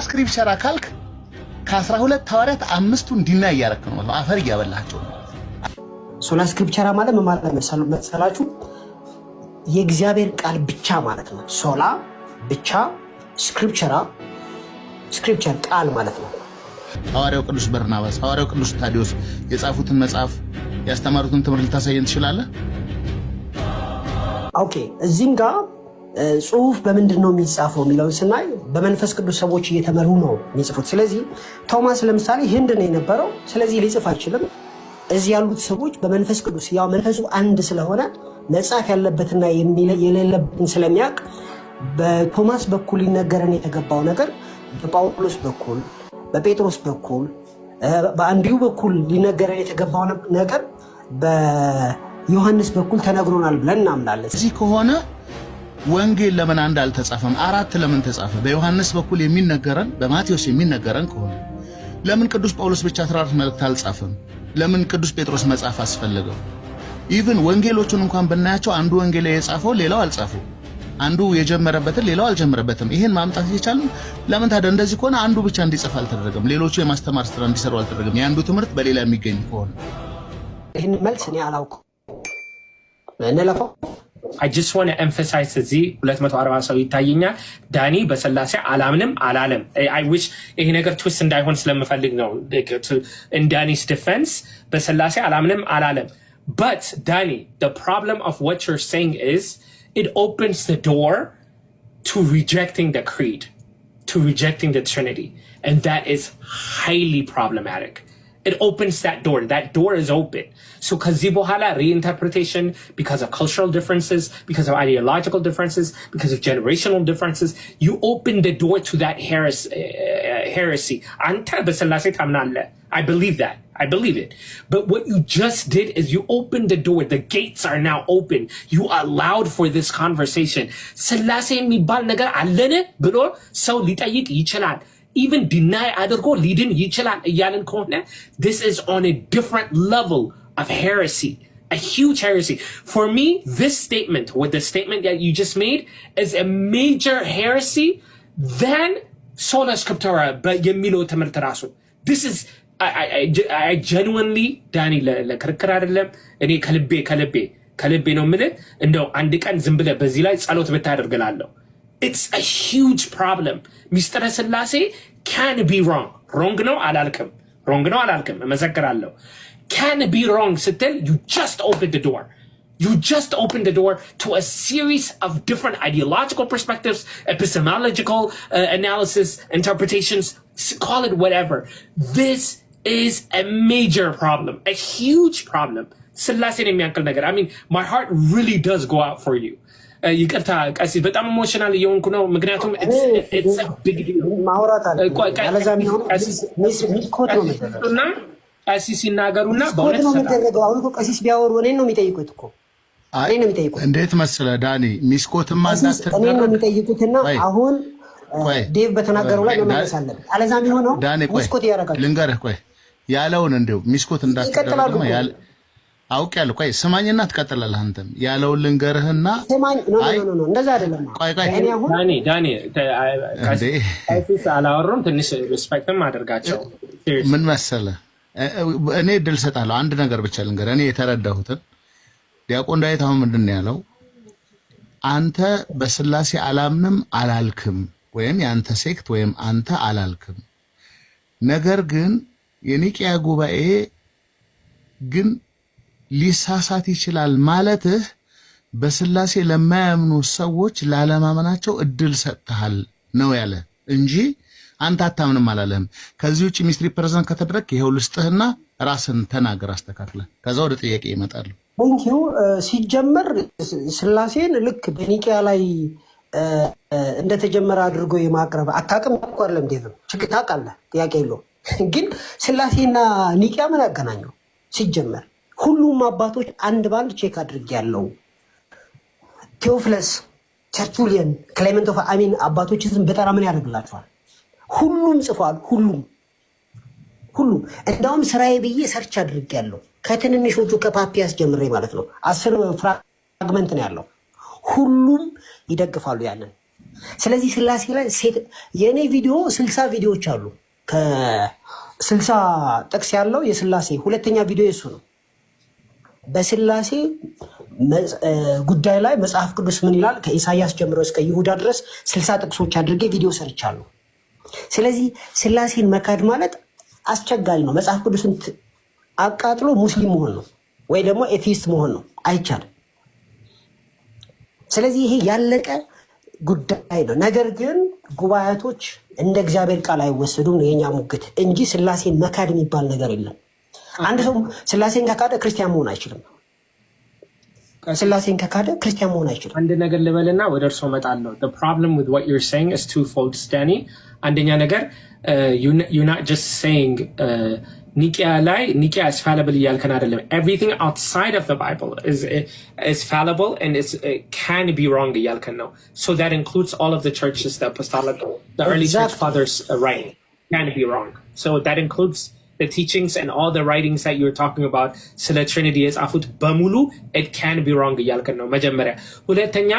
ስክሪፕቸር አካልክ ከ12 ሐዋርያት አምስቱን ዲና እያረክ ነው ማለት አፈር እያበላቸው ነው። ሶላ ስክሪፕቸራ ማለት ምን ማለት መሰላችሁ? የእግዚአብሔር ቃል ብቻ ማለት ነው። ሶላ ብቻ፣ ስክሪፕቸር ቃል ማለት ነው። ሐዋርያው ቅዱስ በርናባስ፣ ሐዋርያው ቅዱስ ታዲዮስ የጻፉትን መጽሐፍ ያስተማሩትን ትምህርት ልታሳየን ትችላለህ? ኦኬ፣ እዚህም ጋር ጽሁፍ በምንድን ነው የሚጻፈው የሚለውን ስናይ በመንፈስ ቅዱስ ሰዎች እየተመሩ ነው የሚጽፉት። ስለዚህ ቶማስ ለምሳሌ ህንድ ነው የነበረው፣ ስለዚህ ሊጽፍ አይችልም። እዚህ ያሉት ሰዎች በመንፈስ ቅዱስ ያው መንፈሱ አንድ ስለሆነ መጻፍ ያለበትና የሌለበትን ስለሚያውቅ በቶማስ በኩል ሊነገረን የተገባው ነገር በጳውሎስ በኩል፣ በጴጥሮስ በኩል፣ በአንድሪው በኩል ሊነገረን የተገባው ነገር በዮሐንስ በኩል ተነግሮናል ብለን እናምናለን። እዚህ ከሆነ ወንጌል ለምን አንድ አልተጻፈም? 4 ለምን ተጻፈ? በዮሐንስ በኩል የሚነገረን በማቴዎስ የሚነገረን ከሆነ ለምን ቅዱስ ጳውሎስ ብቻ 14 መልእክት አልጻፈም? ለምን ቅዱስ ጴጥሮስ መጻፍ አስፈለገው? ኢቭን ወንጌሎቹን እንኳን ብናያቸው አንዱ ወንጌል የጻፈው ሌላው አልጻፈው፣ አንዱ የጀመረበትን ሌላው አልጀመረበትም። ይሄን ማምጣት እየቻልን ለምን ታዲያ እንደዚህ ከሆነ አንዱ ብቻ እንዲጽፍ አልተደረገም? ሌሎቹ የማስተማር ስራ እንዲሰሩ አልተደረገም? የአንዱ ትምህርት በሌላ የሚገኝ ከሆነ ይሄን መልስ እኔ አላውቅም። እንለፈው። I just want to emphasize እዚህ 240 ሰው ይታየኛል። ዳኒ በስላሴ አላምንም አላለም። I wish ይሄ ነገር ትዊስት እንዳይሆን ስለምፈልግ ነው። in Danny's defense በስላሴ አላምንም አላለም። But Danny, the problem of what you're saying is it opens the door to rejecting the creed, to rejecting the Trinity, and that is highly problematic. It opens that door. That door is open. So kazi bohala reinterpretation because of cultural differences, because of ideological differences, because of generational differences, you open the door to that heresy. Anta beselase tamnalle. I believe that. I believe it. But what you just did is you opened the door. The gates are now open. You allowed for this conversation. Selase mibal nagar allene bro saw litayik ይችላል. Even deny adorgo leading ይችላል እያልን ከሆነ this is on a different level of heresy, a huge heresy. For me, this statement, with the statement that you just made, is a major heresy than sola scriptura የሚለው ትምህርት ራሱ. This is I genuinely ዳኒ ለክርክር አይደለም እኔ ከልቤ ነው የምልህ እንደው አንድ ቀን ዝም ብለህ በዚህ ላይ ጸሎት ብታደርግላለሁ. It's a huge problem. Mr. Selase can be wrong. Wrong no alalkum. እመሰክራለሁ. Can be wrong ስትል you just opened the door. You just opened the door to a series of different ideological perspectives, epistemological analysis, interpretations, call it whatever. This is a major problem, a huge problem. Selasin የሚያክል ነገር. I mean, my heart really does go out for you. ይቅርታ ቀሲስ በጣም ኢሞሽናል እየሆንኩ ነው ምክንያቱም it's a big deal ማውራት አለ አለዛም ይሁን ሚስኮት ነው እና ቀሲስ ሲናገሩና በእውነት ነው የሚደረገው አሁን ቀሲስ ቢያወሩ እኔን ነው የሚጠይቁት እኮ እኔን ነው የሚጠይቁት እንዴት መሰለ ዳኒ ሚስኮትማ እንዳትደረግ እኔን ነው የሚጠይቁትና አሁን ዴቭ በተናገረው ላይ መመለስ አለበት አለዛም ይሁን ነው ሚስኮት ያረጋል ልንገርህ ቆይ ያለውን እንደው ሚስኮት እንዳትደረግ ነው ያለ አውቅ ያለው ቆይ ስማኝና ትቀጥላለህ አንተም ያለውን ልንገርህና ስማኝ ነው እንደዛ አይደለም ቆይ እኔ አሁን ዳኒ ቀሲስ አላወሩም ትንሽ ሪስፔክትም አድርጋቸው ምን መሰለህ እኔ ድል ሰጣለሁ አንድ ነገር ብቻ ልንገርህ እኔ የተረዳሁትን ዲያቆን ዳዊት አሁን ምንድን ነው ያለው አንተ በስላሴ አላምንም አላልክም ወይም ያንተ ሴክት ወይም አንተ አላልክም ነገር ግን የኒቂያ ጉባኤ ግን ሊሳሳት ይችላል ማለትህ በስላሴ ለማያምኑ ሰዎች ላለማመናቸው እድል ሰጥተሃል ነው ያለ እንጂ አንተ አታምንም አላለህም። ከዚህ ውጪ ሚስትሪ ፕሬዝዳንት ከተደረክ ይሄው ልስጥህና ራስን ተናገር አስተካክለ ከዛ ወደ ጥያቄ ይመጣሉ። ቴንኪው ሲጀመር ስላሴን ልክ በኒቂያ ላይ እንደተጀመረ አድርጎ የማቅረብ አታውቅም እኮ አይደለም ዴቭ ችግር ታውቃለህ ጥያቄ የለውም። ግን ስላሴና ኒቂያ ምን አገናኘው? ሲጀመር ሁሉም አባቶች አንድ ባንድ ቼክ አድርጌያለሁ። ቴዎፍለስ፣ ተርቱሊያን፣ ክሌመንት ኦፍ አሚን አባቶችን በጠራ ምን ያደርግላቸዋል? ሁሉም ጽፏል። ሁሉም እንዳውም ስራዬ ብዬ ሰርች አድርጌያለሁ ከትንንሾቹ ከፓፒያስ ጀምሬ ማለት ነው 10 ፍራግመንት ነው ያለው። ሁሉም ይደግፋሉ ያንን ስለዚህ ስላሴ ላይ የኔ ቪዲዮ 60 ቪዲዮዎች አሉ። ከ60 ጥቅስ ያለው የስላሴ ሁለተኛ ቪዲዮ የሱ ነው። በስላሴ ጉዳይ ላይ መጽሐፍ ቅዱስ ምን ይላል? ከኢሳያስ ጀምሮ እስከ ይሁዳ ድረስ 60 ጥቅሶች አድርጌ ቪዲዮ ሰርቻለሁ። ስለዚህ ስላሴን መካድ ማለት አስቸጋሪ ነው። መጽሐፍ ቅዱስን አቃጥሎ ሙስሊም መሆን ነው ወይ ደግሞ ኤቲስት መሆን ነው፣ አይቻልም። ስለዚህ ይሄ ያለቀ ጉዳይ ነው። ነገር ግን ጉባኤቶች እንደ እግዚአብሔር ቃል አይወሰዱም ነው የኛ ሙግት እንጂ ስላሴን መካድ የሚባል ነገር የለም። አንድ ሰው ስላሴን ከካደ ክርስቲያን መሆን አይችልም። ስላሴን ከካደ ክርስቲያን መሆን አይችልም። አንድ ነገር ልበልና ወደ እርሶ እመጣለሁ። the problem with what you're saying is twofold, Danny. አንደኛ ነገር you're not just saying Nikia is fallible እያልከን አይደለም. Everything outside of the Bible is fallible and can be wrong እያልከን ነው. So that includes all of the churches, the apostolic, the early church fathers writing can be wrong. So that includes the teachings and all the writings that you're talking about. ስለ Trinity የጻፉት በሙሉ it can be wrong እያልከን ነው መጀመሪያ። ሁለተኛ,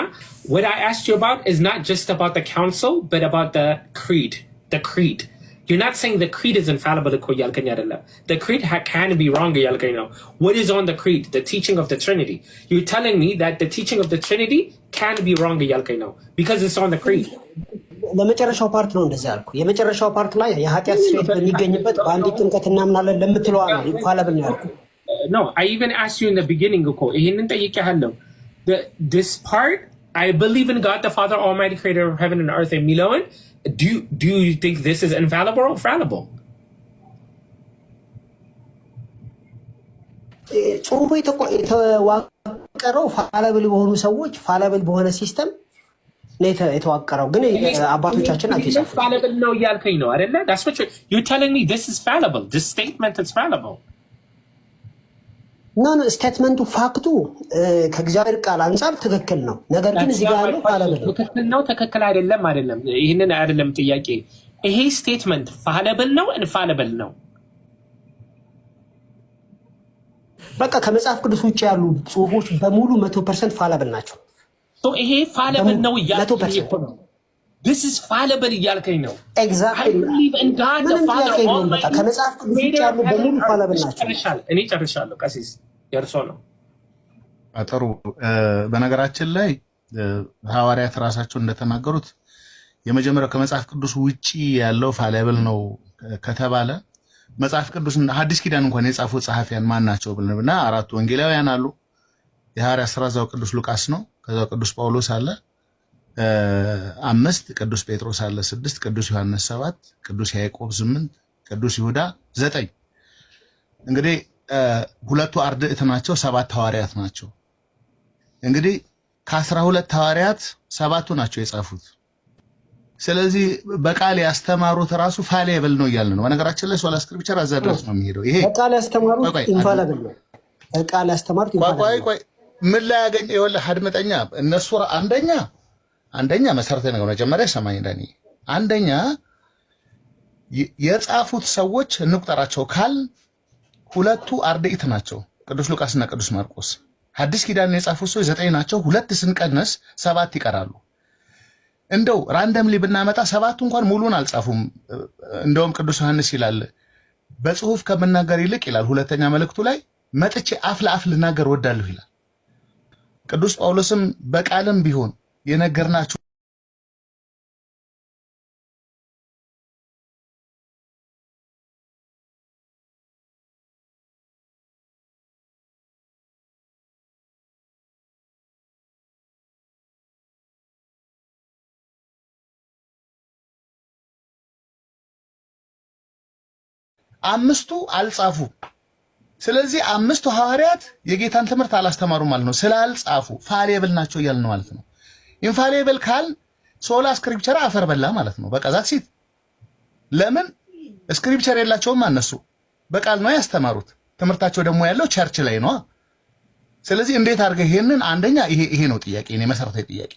what I asked you about is not just about the council but about the creed. The creed. You're not saying the creed is infallible. The creed can be wrong. What is on the creed? The teaching of the Trinity. You're telling me that the teaching of the Trinity can be wrong because it's on the creed. ለመጨረሻው ፓርት ነው እንደዛ ያልኩ። የመጨረሻው ፓርት ላይ የኃጢአት ስርየት በሚገኝበት በአንዲት ጥምቀት እናምናለን ለምትለዋ ነው ኢንፋሊብል ነው ያልኩ። No, I even asked you in the beginning እኮ ይሄንን ጠይቄሃለሁ። This part, I believe in God the Father Almighty, creator of heaven and earth የሚለውን do you think this is infallible or fallible? ጽሁፉ የተዋቀረው ፋላብል በሆኑ ሰዎች ፋላብል በሆነ ሲስተም ነው የተዋቀረው። ግን አባቶቻችን አትይዛፍ ፋላብል ነው እያልከኝ ነው አይደለ? That's what you're telling me. This is fallible. This statement is fallible. ኖ ስቴትመንቱ ፋክቱ ከእግዚአብሔር ቃል አንጻር ትክክል ነው። ነገር ግን እዚህ ጋር ያለው ፋላብል ነው። ትክክል ነው ትክክል አይደለም አይደለም። ይሄንን አይደለም ጥያቄ። ይሄ ስቴትመንት ፋላብል ነው ኢንፋሊብል ነው? በቃ ከመጽሐፍ ቅዱስ ውጭ ያሉ ጽሁፎች በሙሉ 100% ፋላብል ናቸው። ይሄ ፋላብል ነው እያልከኝ ነው። This is fallible እያልከኝ ነው። Exactly. I believe in God the Father Almighty. ከመጽሐፍ ቅዱስ ውጭ ያሉ በሙሉ ፋላብል ናቸው። እኔ ጨርሻለሁ። ቀሲስ የእርሶ ነው። ጥሩ። በነገራችን ላይ ሐዋርያት ራሳቸው እንደተናገሩት የመጀመሪያው ከመጽሐፍ ቅዱስ ውጪ ያለው ፋላብል ነው ከተባለ መጽሐፍ ቅዱስ ሐዲስ ኪዳን እንኳን የጻፉ ጸሐፊያን ማን ናቸው ብለንና አራቱ ወንጌላውያን አሉ። የሐዋርያት ሥራ ዘው ቅዱስ ሉቃስ ነው። ከዛው ቅዱስ ጳውሎስ አለ 5፣ ቅዱስ ጴጥሮስ አለ 6፣ ቅዱስ ዮሐንስ 7፣ ቅዱስ ያዕቆብ 8፣ ቅዱስ ይሁዳ 9። እንግዲህ ሁለቱ አርድእት ናቸው፣ 7 ሐዋርያት ናቸው። እንግዲህ ከ12 ሐዋርያት 7ቱ ናቸው የጻፉት። ስለዚህ በቃል ያስተማሩት ራሱ ፋሊብል ነው እያልን ነው። በነገራችን ላይ ሶላ ስክሪፕቸር አዛ ድረስ ነው የሚሄደው። ይሄ በቃል ያስተማሩት ኢንፋሊብል ነው። በቃል ያስተማሩት ኢንፋሊብል ቆይ ምን ላይ ያገኘ ይኸውልህ፣ አድምጠኛ። እነሱ አንደኛ መሰረታዊ ነገር መጀመሪያ ሰማኝ ዳኒ። አንደኛ የጻፉት ሰዎች እንቁጠራቸው ካል ሁለቱ አርድእት ናቸው፣ ቅዱስ ሉቃስና ቅዱስ ማርቆስ። ሐዲስ ኪዳን የጻፉት ሰዎች 9 ናቸው። 2 ስንቀነስ 7 ይቀራሉ። እንደው ራንደምሊ ብናመጣ 7ቱ እንኳን ሙሉን አልጻፉም። እንደውም ቅዱስ ዮሐንስ ይላል በጽሁፍ ከመናገር ይልቅ ይላል ሁለተኛ መልእክቱ ላይ መጥቼ አፍ ለአፍ ልናገር ወዳለሁ ይላል። ቅዱስ ጳውሎስም በቃልም ቢሆን የነገርናችሁ አምስቱ አልጻፉ። ስለዚህ 5ቱ ሐዋርያት የጌታን ትምህርት አላስተማሩ ማለት ነው። ስላልጻፉ ፋሊብል ናቸው እያልን ማለት ነው። ኢንፋሊብል ካል ሶላ ስክሪፕቸር አፈር በላ ማለት ነው። በቃ ዛት ሲት ለምን ስክሪፕቸር የላቸውም? እነሱ በቃል ነው ያስተማሩት። ትምህርታቸው ደግሞ ያለው ቸርች ላይ ነው። ስለዚህ እንዴት አድርገህ ይሄንን አንደኛ ይሄ ነው ጥያቄ፣ እኔ መሰረታዊ ጥያቄ።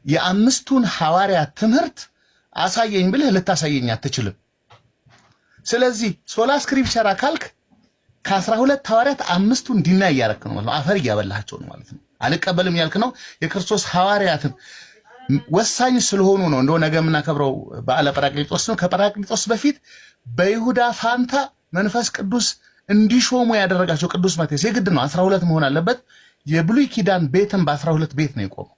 የ5ቱን ሐዋርያት ትምህርት አሳየኝ ብለህ ልታሳየኝ አትችልም። ስለዚህ ሶላ ስክሪፕቸር አካልክ ከ12 ሐዋርያት 5ቱን ዲና እያረክ ነው ማለት ነው። አፈር እያበላቸው ነው ማለት ነው። አልቀበልም ያልክ ነው። የክርስቶስ ሐዋርያትን ወሳኝ ስለሆኑ ነው። እንደው ነገ የምናከብረው በዓለ ጰራቅሊጦስ ነው። ከጰራቅሊጦስ በፊት በይሁዳ ፋንታ መንፈስ ቅዱስ እንዲሾሙ ያደረጋቸው ቅዱስ ማቴዎስ የግድ ነው 12 መሆን አለበት። የብሉይ ኪዳን ቤትም በ12 ቤት ነው የቆመው።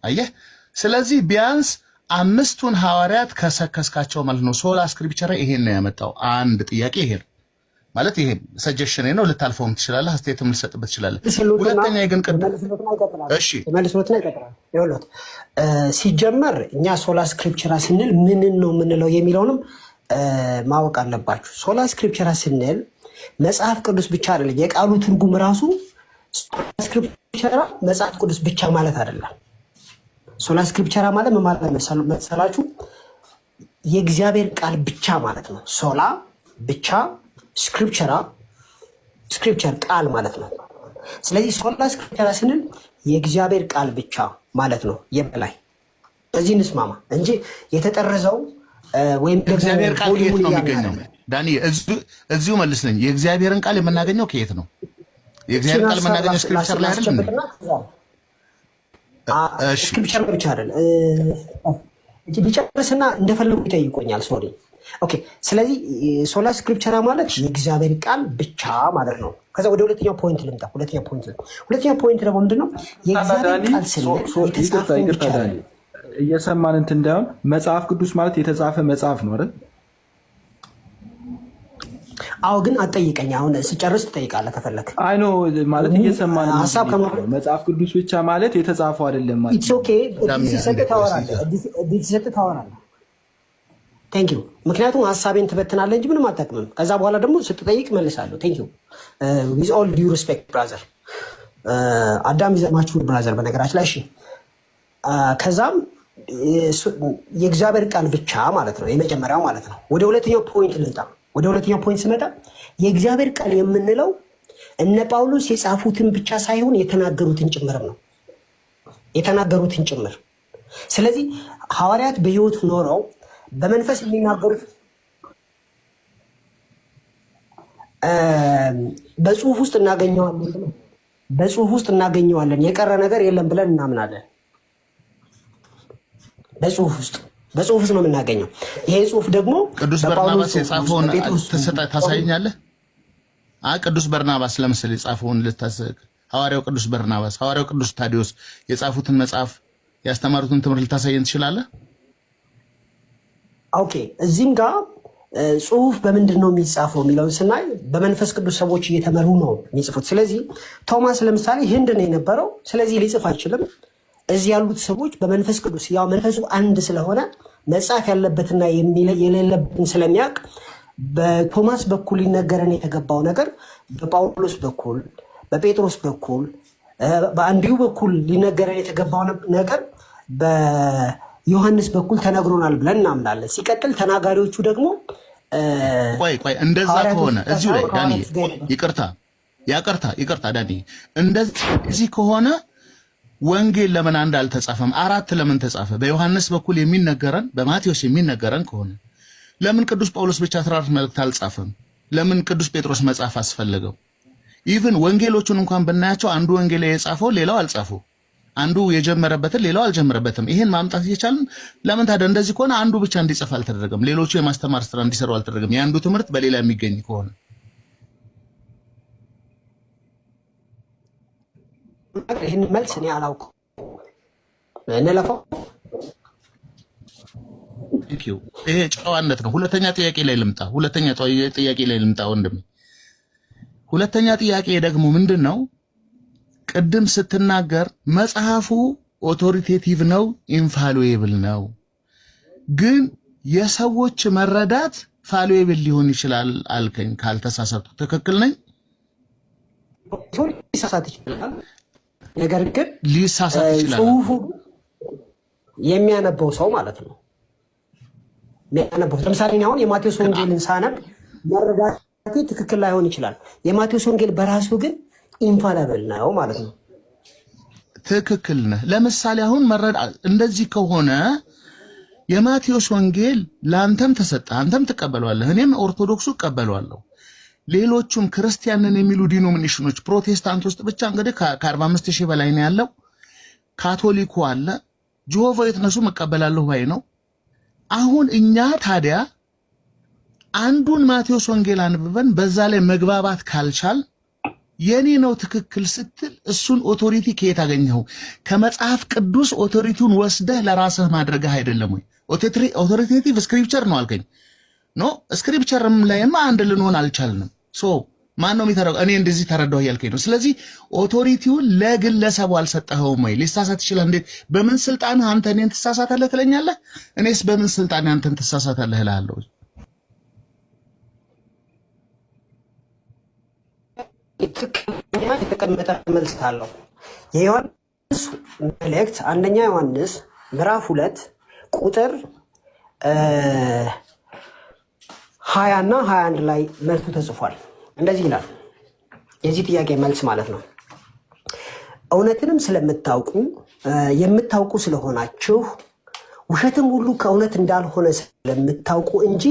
አየህ። ስለዚህ ቢያንስ 5ቱን ሐዋርያት ከሰከስካቸው ማለት ነው። ሶላ ስክሪፕቸር ይሄን ነው ያመጣው። አንድ ጥያቄ ይሄ ነው ማለት ይሄ ሰጀሽን ነው። ልታልፈውም ትችላለህ፣ አስተያየትም ልትሰጥበት ትችላለህ። ሁለተኛ ግን እሺ መልሶትና ይቀጥላል። ይኸውልህ ሲጀመር እኛ ሶላ ስክሪፕቸራ ስንል ምንን ነው የምንለው የሚለውንም ማወቅ አለባችሁ። ሶላ ስክሪፕቸራ ስንል መጽሐፍ ቅዱስ ብቻ አይደለም። የቃሉ ትርጉም ራሱ ስክሪፕቸራ መጽሐፍ ቅዱስ ብቻ ማለት አይደለም። ሶላ ስክሪፕቸራ ማለት ምን ማለት መሰላችሁ? የእግዚአብሔር ቃል ብቻ ማለት ነው። ሶላ ብቻ፣ ስክሪፕቸር ቃል ማለት ነው። ስለዚህ ሶላ ስክሪፕቸራ ስንል የእግዚአብሔር ቃል ብቻ ማለት ነው። የበላይ በዚህ እንስማማ እንጂ የተጠረዘው ወይም የእግዚአብሔር ቃል ከየት ነው የሚገኘው? ዳኒ እዚሁ መልስልኝ። የእግዚአብሔርን ቃል የምናገኘው ከየት ነው? የእግዚአብሔር ቃል የምናገኘው ስክሪፕቸር ላይ አይደል? ስክሪፕቸር ብቻ አይደል? ቢጨርስና እንደፈለጉ ይጠይቆኛል። ሶሪ ኦኬ። ስለዚህ ሶላ ስክሪፕቸራ ማለት የእግዚአብሔር ቃል ብቻ ማለት ነው። ከዛ ወደ ሁለተኛው ፖይንት ልምጣ። ሁለተኛው ፖይንት ደግሞ ምንድነው? የእግዚአብሔር ቃል ስለ እየሰማን እንትን እንዳይሆን መጽሐፍ ቅዱስ ማለት የተጻፈ መጽሐፍ ነው አይደል? አዎ፣ ግን አትጠይቀኝ። አሁን ስጨርስ ትጠይቃለህ ከፈለክ። አይ ኖ ማለት እየሰማን መጽሐፍ ቅዱስ ብቻ ማለት የተጻፈው አይደለም ማለት ኢትስ ኦኬ። ዲሲሰጥ ታወራለህ። ቴንክ ዩ። ምክንያቱም ሀሳቤን ትበትናለህ እንጂ ምንም አትጠቅምም። ከዛ በኋላ ደግሞ ስትጠይቅ መልሳለሁ። ቴንክ ዩ ዊዝ ኦል ዲው ሪስፔክት ብራዘር አዳም ይዘማችሁ ብራዘር በነገራችን ላይ እሺ። ከዛም የእግዚአብሔር ቃል ብቻ ማለት ነው የመጀመሪያው ማለት ነው። ወደ ሁለተኛው ፖይንት ልምጣ። ወደ ሁለተኛው ፖይንት ስመጣ የእግዚአብሔር ቃል የምንለው እነ ጳውሎስ የጻፉትን ብቻ ሳይሆን የተናገሩትን ጭምርም ነው። የተናገሩትን ጭምር። ስለዚህ ሐዋርያት በሕይወት ኖረው በመንፈስ የሚናገሩት በጽሁፍ ውስጥ እናገኘዋለን። በጽሁፍ ውስጥ እናገኘዋለን። የቀረ ነገር የለም ብለን እናምናለን። በጽሁፍ ውስጥ ነው የምናገኘው። ይሄ ጽሁፍ ደግሞ ቅዱስ በርናባስ የጻፈውን ታሳየኛለህ? ቅዱስ በርናባስ ለምሳሌ የጻፈውን ሐዋርያው ቅዱስ በርናባስ፣ ሐዋርያው ቅዱስ ታዲዮስ የጻፉትን መጽሐፍ ያስተማሩትን ትምህርት ልታሳየን ትችላለህ? ኦኬ። እዚህም ጋር ጽሁፍ በምንድን ነው የሚጻፈው የሚለውን ስናይ በመንፈስ ቅዱስ ሰዎች እየተመሩ ነው የሚጽፉት። ስለዚህ ቶማስ ለምሳሌ ህንድ ነው የነበረው። ስለዚህ ሊጽፍ አይችልም። እዚህ ያሉት ሰዎች በመንፈስ ቅዱስ ያው መንፈሱ አንድ ስለሆነ መጻፍ ያለበትና የሌለበትን ስለሚያውቅ በቶማስ በኩል ሊነገረን የተገባው ነገር በጳውሎስ በኩል፣ በጴጥሮስ በኩል፣ በአንድዩ በኩል ሊነገረን የተገባው ነገር በዮሐንስ በኩል ተነግሮናል ብለን እናምናለን። ሲቀጥል ተናጋሪዎቹ ደግሞ ቆይ እንደዛ ከሆነ እዚሁ ላይ ዳኒ ይቅርታ ዳኒ እንደዚህ ከሆነ ወንጌል ለምን አንድ አልተጻፈም? 4 ለምን ተጻፈ? በዮሐንስ በኩል የሚነገረን በማቴዎስ የሚነገረን ከሆነ ለምን ቅዱስ ጳውሎስ ብቻ 14 መልእክት አልጻፈም? ለምን ቅዱስ ጴጥሮስ መጻፍ አስፈለገው? ኢቭን ወንጌሎቹን እንኳን ብናያቸው አንዱ ወንጌል የጻፈው ሌላው አልጻፈው፣ አንዱ የጀመረበትን ሌላው አልጀመረበትም። ይሄን ማምጣት እየቻልን ለምን ታዲያ እንደዚህ ከሆነ አንዱ ብቻ እንዲጽፍ አልተደረገም? ሌሎቹ የማስተማር ስራ እንዲሰሩ አልተደረገም? የአንዱ ትምህርት በሌላ የሚገኝ ከሆነ ይህን መልስ እኔ አላውቅም። እንለፈው። ይሄ ጨዋነት ነው። ሁለተኛ ጥያቄ ላይ ልምጣ ወንድሜ። ሁለተኛ ጥያቄ ደግሞ ምንድን ነው? ቅድም ስትናገር መጽሐፉ ኦቶሪቴቲቭ ነው፣ ኢንፋሉዌብል ነው፣ ግን የሰዎች መረዳት ፋሉዌብል ሊሆን ይችላል አልከኝ። ካልተሳሳትኩ ትክክል ነኝ? ሊሳሳት ይችላል። ነገር ግን ሊሳሳት ይችላል ጽሁፉ የሚያነበው ሰው ማለት ነው። የሚያነበው ለምሳሌ አሁን የማቴዎስ ወንጌልን ሳነብ መረዳቴ ትክክል ላይሆን ይችላል። የማቴዎስ ወንጌል በራሱ ግን ኢንፋሊብል ነው ማለት ነው። ትክክል ነህ። ለምሳሌ አሁን እንደዚህ ከሆነ የማቴዎስ ወንጌል ለአንተም ተሰጠ፣ አንተም ትቀበለዋለህ፣ እኔም ኦርቶዶክሱ እቀበለዋለሁ። ሌሎቹም ክርስቲያንን የሚሉ ዲኖሚኔሽኖች ፕሮቴስታንት ውስጥ ብቻ እንግዲህ ከ45,000 በላይ ነው ያለው። ካቶሊኩ አለ፣ ጆሆቫ ዊትነሱ መቀበላለሁ ባይ ነው። አሁን እኛ ታዲያ አንዱን ማቴዎስ ወንጌል አንብበን በዛ ላይ መግባባት ካልቻል የኔ ነው ትክክል ስትል እሱን ኦቶሪቲ ከየት አገኘው? ከመጽሐፍ ቅዱስ ኦቶሪቲውን ወስደህ ለራስህ ማድረግህ አይደለም ወይ? ኦቶሪቴቲቭ ስክሪፕቸር ነው አልከኝ። ኖ ስክሪፕቸርም ላይማ አንድ ልንሆን አልቻልንም። ሶ ማን ነው የሚተረው? እኔ እንደዚህ ተረዳሁ እያልከኝ ነው። ስለዚህ ኦቶሪቲውን ለግለሰቡ አልሰጠኸውም ወይ? ሊሳሳት ይችላል። እንዴት በምን ስልጣን አንተ እኔን ትሳሳታለህ ትለኛለህ? እኔስ በምን ስልጣን አንተን ትሳሳታለህ እልሃለሁ? የተቀመጠ መልስ አለው። የዮሐንስ መልእክት አንደኛ ዮሐንስ ምዕራፍ 2 ቁጥር 20 እና 21 ላይ መልሱ ተጽፏል። እንደዚህ ይላል። የዚህ ጥያቄ መልስ ማለት ነው። እውነትንም ስለምታውቁ የምታውቁ ስለሆናችሁ ውሸትም ሁሉ ከእውነት እንዳልሆነ ስለምታውቁ እንጂ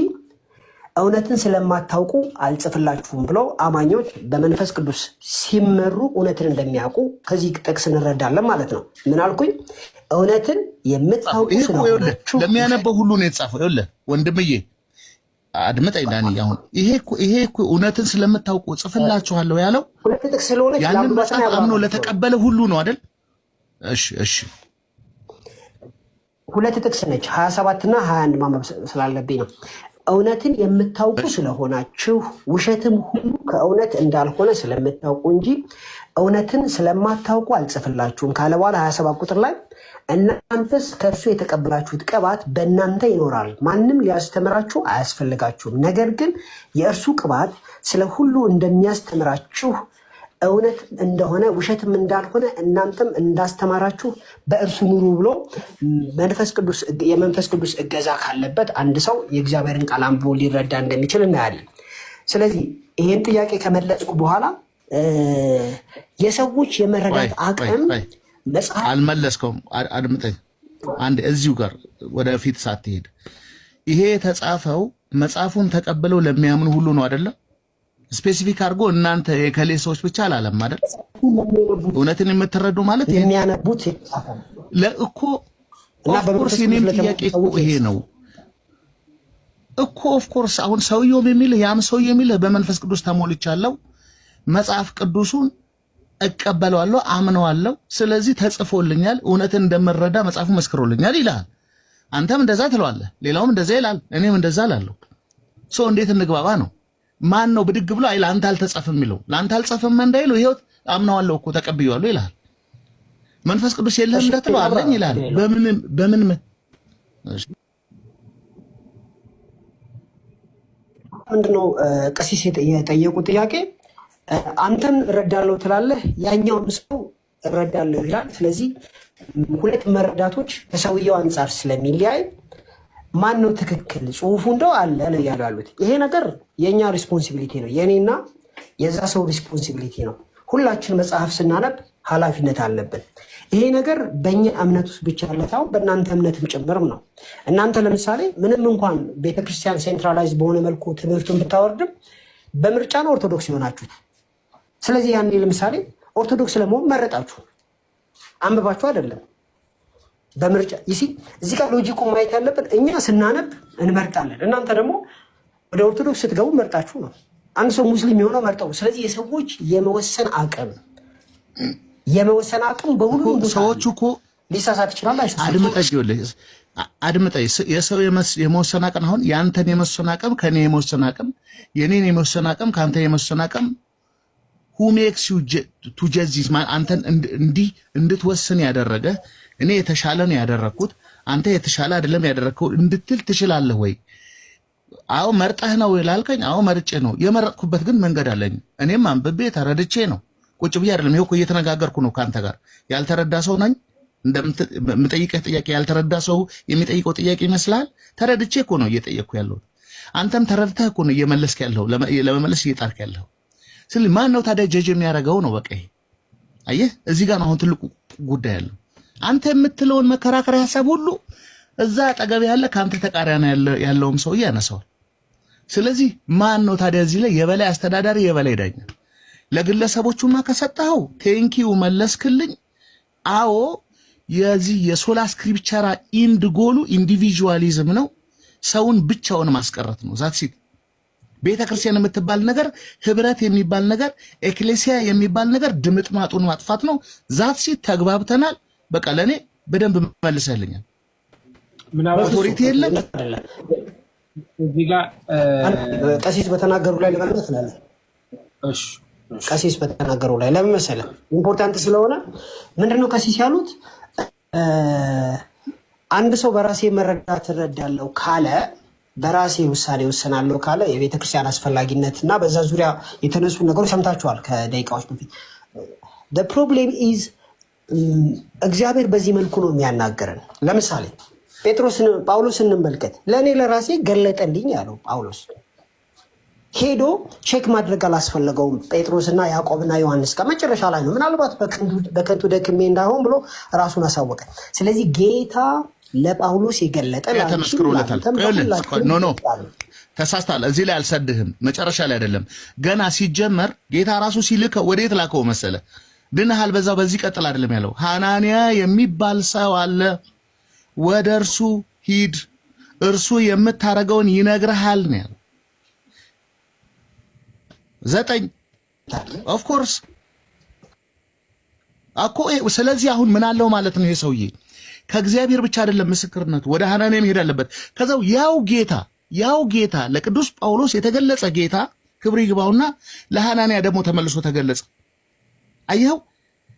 እውነትን ስለማታውቁ አልጽፍላችሁም ብሎ አማኞች በመንፈስ ቅዱስ ሲመሩ እውነትን እንደሚያውቁ ከዚህ ጥቅስ እንረዳለን ማለት ነው። ምን አልኩኝ? እውነትን የምታውቁ ስለሆናችሁ ለሚያነበው ሁሉ ነው የተጻፈው። ይኸውልህ ወንድምዬ አድምጠኝ ዳኒ፣ አሁን ይሄ እኮ እውነትን ስለምታውቁ ጽፍላችኋለሁ ያለው ሁለት ጥቅስ ስለሆነ ያንን መጽሐፍ አምኖ ለተቀበለ ሁሉ ነው አይደል? እሺ ሁለት ጥቅስ ነች። 27 እና 21 ማንበብ ስላለብኝ ነው። እውነትን የምታውቁ ስለሆናችሁ ውሸትም ሁሉ ከእውነት እንዳልሆነ ስለምታውቁ እንጂ እውነትን ስለማታውቁ አልጽፍላችሁም ካለ በኋላ 27 ቁጥር ላይ እናንተስ ከእርሱ የተቀበላችሁት ቅባት በእናንተ ይኖራል፣ ማንም ሊያስተምራችሁ አያስፈልጋችሁም። ነገር ግን የእርሱ ቅባት ስለ ሁሉ እንደሚያስተምራችሁ እውነት እንደሆነ ውሸትም እንዳልሆነ እናንተም እንዳስተማራችሁ በእርሱ ኑሩ ብሎ የመንፈስ ቅዱስ እገዛ ካለበት አንድ ሰው የእግዚአብሔርን ቃል አንብቦ ሊረዳ እንደሚችል እናያለን። ስለዚህ ይህን ጥያቄ ከመለጽኩ በኋላ የሰዎች የመረዳት አቅም መጽሐፍ አልመለስከውም። አድምጠኝ አንድ እዚሁ ጋር ወደፊት ሳትሄድ ይሄ የተጻፈው መጽሐፉን ተቀብለው ለሚያምኑ ሁሉ ነው አይደለም? ስፔሲፊክ አድርጎ እናንተ የከሌ ሰዎች ብቻ አላለም አይደል? እውነትን የምትረዱ ማለት የሚያነቡት ለእኮ ኦፍኮርስ የኔም ጥያቄ እኮ ይሄ ነው እኮ ኦፍኮርስ። አሁን ሰውየውም የሚልህ ያም ሰው የሚልህ በመንፈስ ቅዱስ ተሞልቻለሁ፣ መጽሐፍ ቅዱሱን እቀበለዋለሁ፣ አምነዋለሁ፣ ስለዚህ ተጽፎልኛል፣ እውነትን እንደምረዳ መጽሐፉ መስክሮልኛል ይላል። አንተም እንደዛ ትለዋለህ፣ ሌላውም እንደዛ ይላል፣ እኔም እንደዛ እላለሁ። ሶ እንዴት እንግባባ ነው? ማን ነው ብድግ ብሎ አይ ለአንተ አልተጻፈም የሚለው? ለአንተ አልጻፈም እንዳይለው ይሄው አምነዋለሁ እኮ ተቀብየዋለሁ ይላል። መንፈስ ቅዱስ የለህም እንደትለው አለኝ ይላል። በምን ምንድነው ቀሲስ የጠየቁ ጥያቄ? አንተም እረዳለሁ ትላለህ፣ ያኛውም ሰው እረዳለሁ ይላል። ስለዚህ ሁለት መረዳቶች ከሰውየው አንጻር ስለሚለያይ ማን ነው ትክክል? ጽሁፉ እንደው አለ ነው ያሉ ያሉት። ይሄ ነገር የኛ ሪስፖንሲቢሊቲ ነው፣ የኔና የዛ ሰው ሪስፖንሲቢሊቲ ነው። ሁላችን መጽሐፍ ስናነብ ኃላፊነት አለብን። ይሄ ነገር በእኛ እምነት ውስጥ ብቻ ያለ ሳይሆን በእናንተ እምነትም ጭምርም ነው። እናንተ ለምሳሌ ምንም እንኳን ቤተክርስቲያን ሴንትራላይዝ በሆነ መልኩ ትምህርቱን ብታወርድም በምርጫ ነው ኦርቶዶክስ የሆናችሁት። ስለዚህ ያኔ ለምሳሌ ኦርቶዶክስ ለመሆን መረጣችሁ፣ አንብባችሁ አይደለም በምርጫ ይሲ እዚህ ጋር ሎጂኩ ማየት ያለብን እኛ ስናነብ እንመርጣለን። እናንተ ደግሞ ወደ ኦርቶዶክስ ስትገቡ መርጣችሁ ነው። አንድ ሰው ሙስሊም የሆነው መርጠው። ስለዚህ የሰዎች የመወሰን አቅም በሁሉም ሰዎች እኮ ሊሳሳት ይችላል። አድምጠኝ የሰው የመወሰን አቅም አሁን የአንተን የመወሰን አቅም ከኔ የመወሰን አቅም የኔን የመወሰን አቅም ከአንተ የመወሰን አቅም who makes you to judge this man አንተን እንዲህ እንድትወስን ያደረገ እኔ የተሻለ ነው ያደረኩት አንተ የተሻለ አይደለም ያደረከው እንድትል ትችላለህ ወይ? አዎ መርጠህ ነው ይላልከኝ። አዎ መርጬ ነው የመረጥኩበት፣ ግን መንገድ አለኝ። እኔም አንብቤ ተረድቼ ነው ቁጭ ብዬ አይደለም። ይሄው እኮ እየተነጋገርኩ ነው ካንተ ጋር። ያልተረዳ ሰው ነኝ እንደምጠይቅህ ጥያቄ ያልተረዳ ሰው የሚጠይቀው ጥያቄ ይመስላል? ተረድቼ እኮ ነው እየጠየቅኩ ያለው። አንተም ተረድተህ እኮ ነው እየመለስክ ያለው፣ ለመመለስ እየጣርክ ያለው። ስለዚህ ማን ነው ታዲያ ጀጅ የሚያደርገው ነው? በቃ ይሄ አየህ፣ እዚህ ጋር ነው አሁን ትልቁ ጉዳይ ያለው። አንተ የምትለውን መከራከሪያ ሐሳብ ሁሉ እዛ አጠገብ ያለ ካንተ ተቃራኒ ያለውም ሰው ያነሳዋል። ስለዚህ ማን ነው ታዲያ እዚህ ላይ የበላይ አስተዳዳሪ የበላይ ዳኛ? ለግለሰቦቹማ ከሰጠኸው ቴንኪው መለስክልኝ። አዎ የዚህ የሶላ ስክሪፕቸራ ኢንድ ጎሉ ኢንዲቪጁዋሊዝም ነው። ሰውን ብቻውን ማስቀረት ነው። ዛት ሲት ቤተክርስቲያን የምትባል ነገር ህብረት የሚባል ነገር ኤክሌሲያ የሚባል ነገር ድምጥማጡን ማጥፋት ነው። ዛት ሲት ተግባብተናል። በቃ ለኔ በደንብ መልሰልኛል። አውቶሪቲ የለም እዚህ ጋር ቀሲስ በተናገሩ ላይ ለማለት ነው። እሺ ቀሲስ በተናገሩ ላይ ለምን መሰለህ ኢምፖርታንት ስለሆነ ምንድነው ቀሲስ ያሉት? አንድ ሰው በራሴ መረዳት እረዳለሁ ካለ በራሴ ውሳኔ ወሰናለሁ ካለ የቤተክርስቲያን አስፈላጊነት እና በዛ ዙሪያ የተነሱ ነገሮች ሰምታችኋል ከደቂቃዎች በፊት። the problem is እግዚአብሔር በዚህ መልኩ ነው የሚያናገረን። ለምሳሌ ጳውሎስን እንመልከት። ለእኔ ለራሴ ገለጠልኝ ያለው ጳውሎስ ሄዶ ቼክ ማድረግ አላስፈለገውም። ጴጥሮስና ያዕቆብና ዮሐንስ ከመጨረሻ ላይ ነው ምናልባት በከንቱ ደክሜ እንዳይሆን ብሎ ራሱን አሳወቀ። ስለዚህ ጌታ ለጳውሎስ የገለጠ ተመስክሮለታል። ኖ ተሳስታል። እዚህ ላይ አልሰድህም። መጨረሻ ላይ አይደለም ገና ሲጀመር ጌታ ራሱ ሲልከው ወዴት ላከው መሰለ? ድነሃል በዛው በዚህ ቀጥል አይደለም ያለው። ሐናንያ የሚባል ሰው አለ፣ ወደ እርሱ ሂድ፣ እርሱ የምታረገውን ይነግርሃል ነው ያለው። 9 ኦፍ ኮርስ አኮ። ስለዚህ አሁን ምን አለው ማለት ነው? ይሄ ሰውዬ ከእግዚአብሔር ብቻ አይደለም ምስክርነቱ፣ ወደ ሐናንያ መሄድ አለበት። ከዛው ያው ጌታ ለቅዱስ ጳውሎስ የተገለጸ ጌታ ክብር ይግባውና ለሐናንያ ደግሞ ተመልሶ ተገለጸ። አየው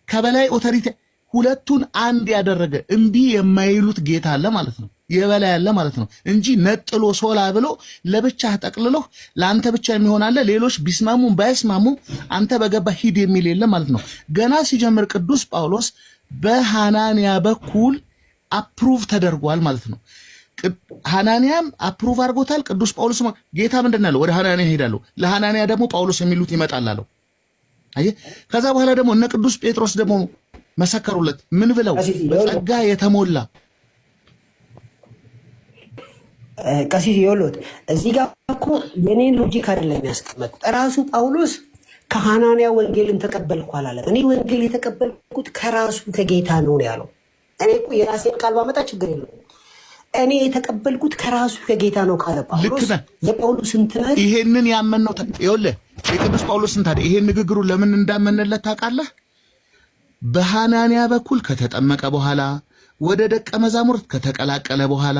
ከበላይ ኦቶሪቲ ሁለቱን አንድ ያደረገ እምቢ የማይሉት ጌታ አለ ማለት ነው። የበላይ አለ ማለት ነው እንጂ ነጥሎ ሶላ ብሎ ለብቻ ጠቅልሎ ለአንተ ብቻ የሚሆን አለ፣ ሌሎች ቢስማሙም ባይስማሙም አንተ በገባ ሂድ የሚል የለም ማለት ነው። ገና ሲጀምር ቅዱስ ጳውሎስ በሐናንያ በኩል አፕሩቭ ተደርጓል ማለት ነው። ሐናንያም አፕሩቭ አድርጎታል። ቅዱስ ጳውሎስ ጌታ ምንድን ነው? ወደ ሐናንያ ሄዳለሁ፣ ለሐናንያ ደግሞ ጳውሎስ የሚሉት ይመጣል አለው። አየህ ከዛ በኋላ ደግሞ እነ ቅዱስ ጴጥሮስ ደግሞ መሰከሩለት። ምን ብለው? በጸጋ የተሞላ ቀሲስ ይወሉት። እዚህ ጋር እኮ የኔን ሎጂክ አይደለም ያስቀመጥ። ራሱ ጳውሎስ ከሐናንያ ወንጌልን ተቀበልኩ አላለም። እኔ ወንጌል የተቀበልኩት ከራሱ ከጌታ ነው ያለው። እኔ እኮ የራሴን ቃል ባመጣ ችግር የለውም። እኔ የተቀበልኩት ከራሱ ከጌታ ነው ካለ ጳውሎስ የጳውሎስን ትምህርት ይሄንን ያመነው ይኸውልህ የቅዱስ ጳውሎስን ታዲያ ይሄን ንግግሩ ለምን እንዳመነለት ታውቃለህ? በሐናንያ በኩል ከተጠመቀ በኋላ ወደ ደቀ መዛሙርት ከተቀላቀለ በኋላ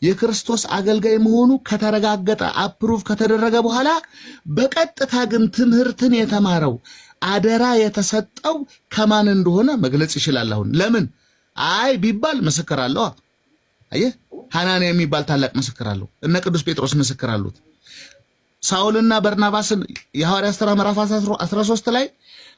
የክርስቶስ አገልጋይ መሆኑ ከተረጋገጠ አፕሩቭ ከተደረገ በኋላ በቀጥታ ግን ትምህርትን የተማረው አደራ የተሰጠው ከማን እንደሆነ መግለጽ ይችላል። አሁን ለምን አይ ቢባል ምስክር አለው። አየህ ሐናንያ የሚባል ታላቅ ምስክር አለው። እነ ቅዱስ ጴጥሮስ ምስክር አሉት። ሳውልና በርናባስን የሐዋርያት ሥራ ምዕራፍ 13 ላይ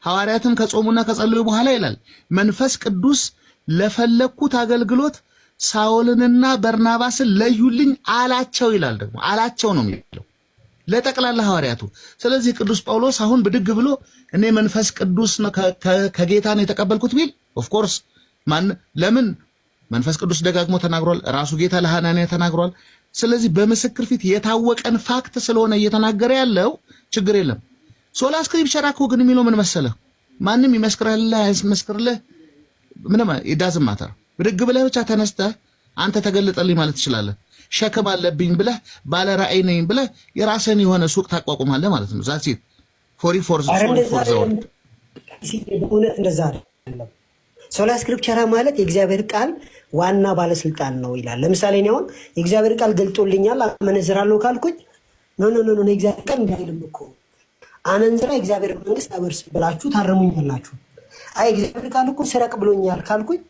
ሐዋርያትም ከጾሙና ከጸለዩ በኋላ ይላል መንፈስ ቅዱስ ለፈለኩት አገልግሎት ሳውልንና በርናባስን ለዩልኝ አላቸው ይላል። ደግሞ አላቸው ነው የሚለው ለጠቅላላ ሐዋርያቱ። ስለዚህ ቅዱስ ጳውሎስ አሁን ብድግ ብሎ እኔ መንፈስ ቅዱስ ከጌታ ነው የተቀበልኩት ቢል ኦፍ ኮርስ ለምን መንፈስ ቅዱስ ደጋግሞ ተናግሯል። ራሱ ጌታ ለሐናንያ ተናግሯል። ስለዚህ በምስክር ፊት የታወቀን ፋክት ስለሆነ እየተናገረ ያለው ችግር የለም። ሶላ ስክሪፕቸር እኮ ግን የሚለው ምን መሰለህ? ማንም ይመስክርልህ አይመስክርልህ ምንም ኢዳዝም ማተር። ብድግ ብለህ ብቻ ተነስተህ አንተ ተገለጠልኝ ማለት ትችላለህ። ሸክም አለብኝ ብለህ ባለ ራእይ ነኝ ብለህ የራስህን የሆነ ሱቅ ታቋቁማለህ ማለት ነው። ዛት ሲት ፎሪ ፎር እንደዛ አይደለም። ሶላ ስክሪፕቸራ ማለት የእግዚአብሔር ቃል ዋና ባለስልጣን ነው ይላል። ለምሳሌ እኔ አሁን የእግዚአብሔር ቃል ገልጦልኛል አመነዝራለሁ ካልኩኝ ኖ የእግዚአብሔር ቃል እንዳይልም እኮ አመንዝራ የእግዚአብሔር መንግስት አወርስ ብላችሁ ታረሙኛላችሁ። አይ የእግዚአብሔር ቃል እኮ ስረቅ ብሎኛል ካልኩኝ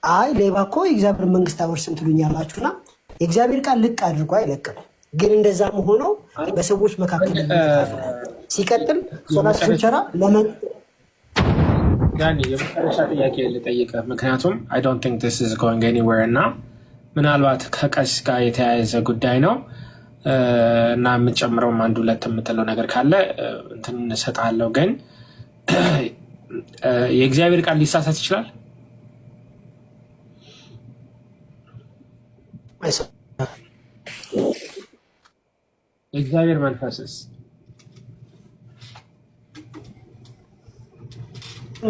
አይ ሌባ እኮ የእግዚአብሔር መንግስት አወርስም ትሉኛላችሁና የእግዚአብሔር ቃል ልቅ አድርጎ አይለቅም። ግን እንደዛም ሆኖ በሰዎች መካከል ሲቀጥል ሶላ ስክሪፕቸራ ዳኒ የመጨረሻ ጥያቄ ልጠይቅህ፣ ምክንያቱም አይ ዶንት ቲንክ ዲስ ኢዝ ጎይንግ ኤኒዌር እና ምናልባት ከቀሲስ ጋር የተያያዘ ጉዳይ ነው እና የምትጨምረውም አንድ ሁለት የምትለው ነገር ካለ እንትን እንሰጣለሁ። ግን የእግዚአብሔር ቃል ሊሳሳት ይችላል? የእግዚአብሔር መንፈስስ?